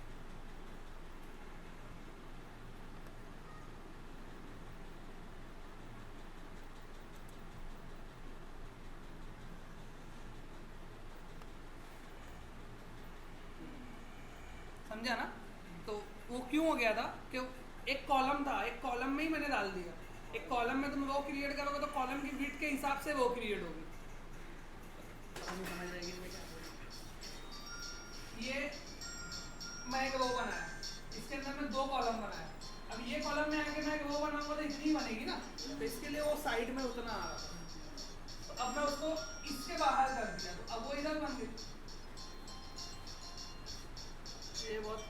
समझा ना? तो वो क्यों हो गया था कि एक कॉलम था, एक कॉलम में ही मैंने डाल दिया। एक कॉलम में तुम रो क्रिएट करोगे तो कॉलम की विड्थ के हिसाब से रो क्रिएट होगी। समझ जाएगी मैं क्या बोल रहा हूं। ये मैं एक रो बनाया, इसके अंदर मैं 2 कॉलम बनाया। अब ये कॉलम में आके मैं एक रो बनाऊंगा तो इतनी बनेगी ना, तो इसके लिए वो साइड में उतना आ रहा था। तो अब मैं उसको इसके बाहर कर दिया, तो अब वो इधर बन गई। ये बहुत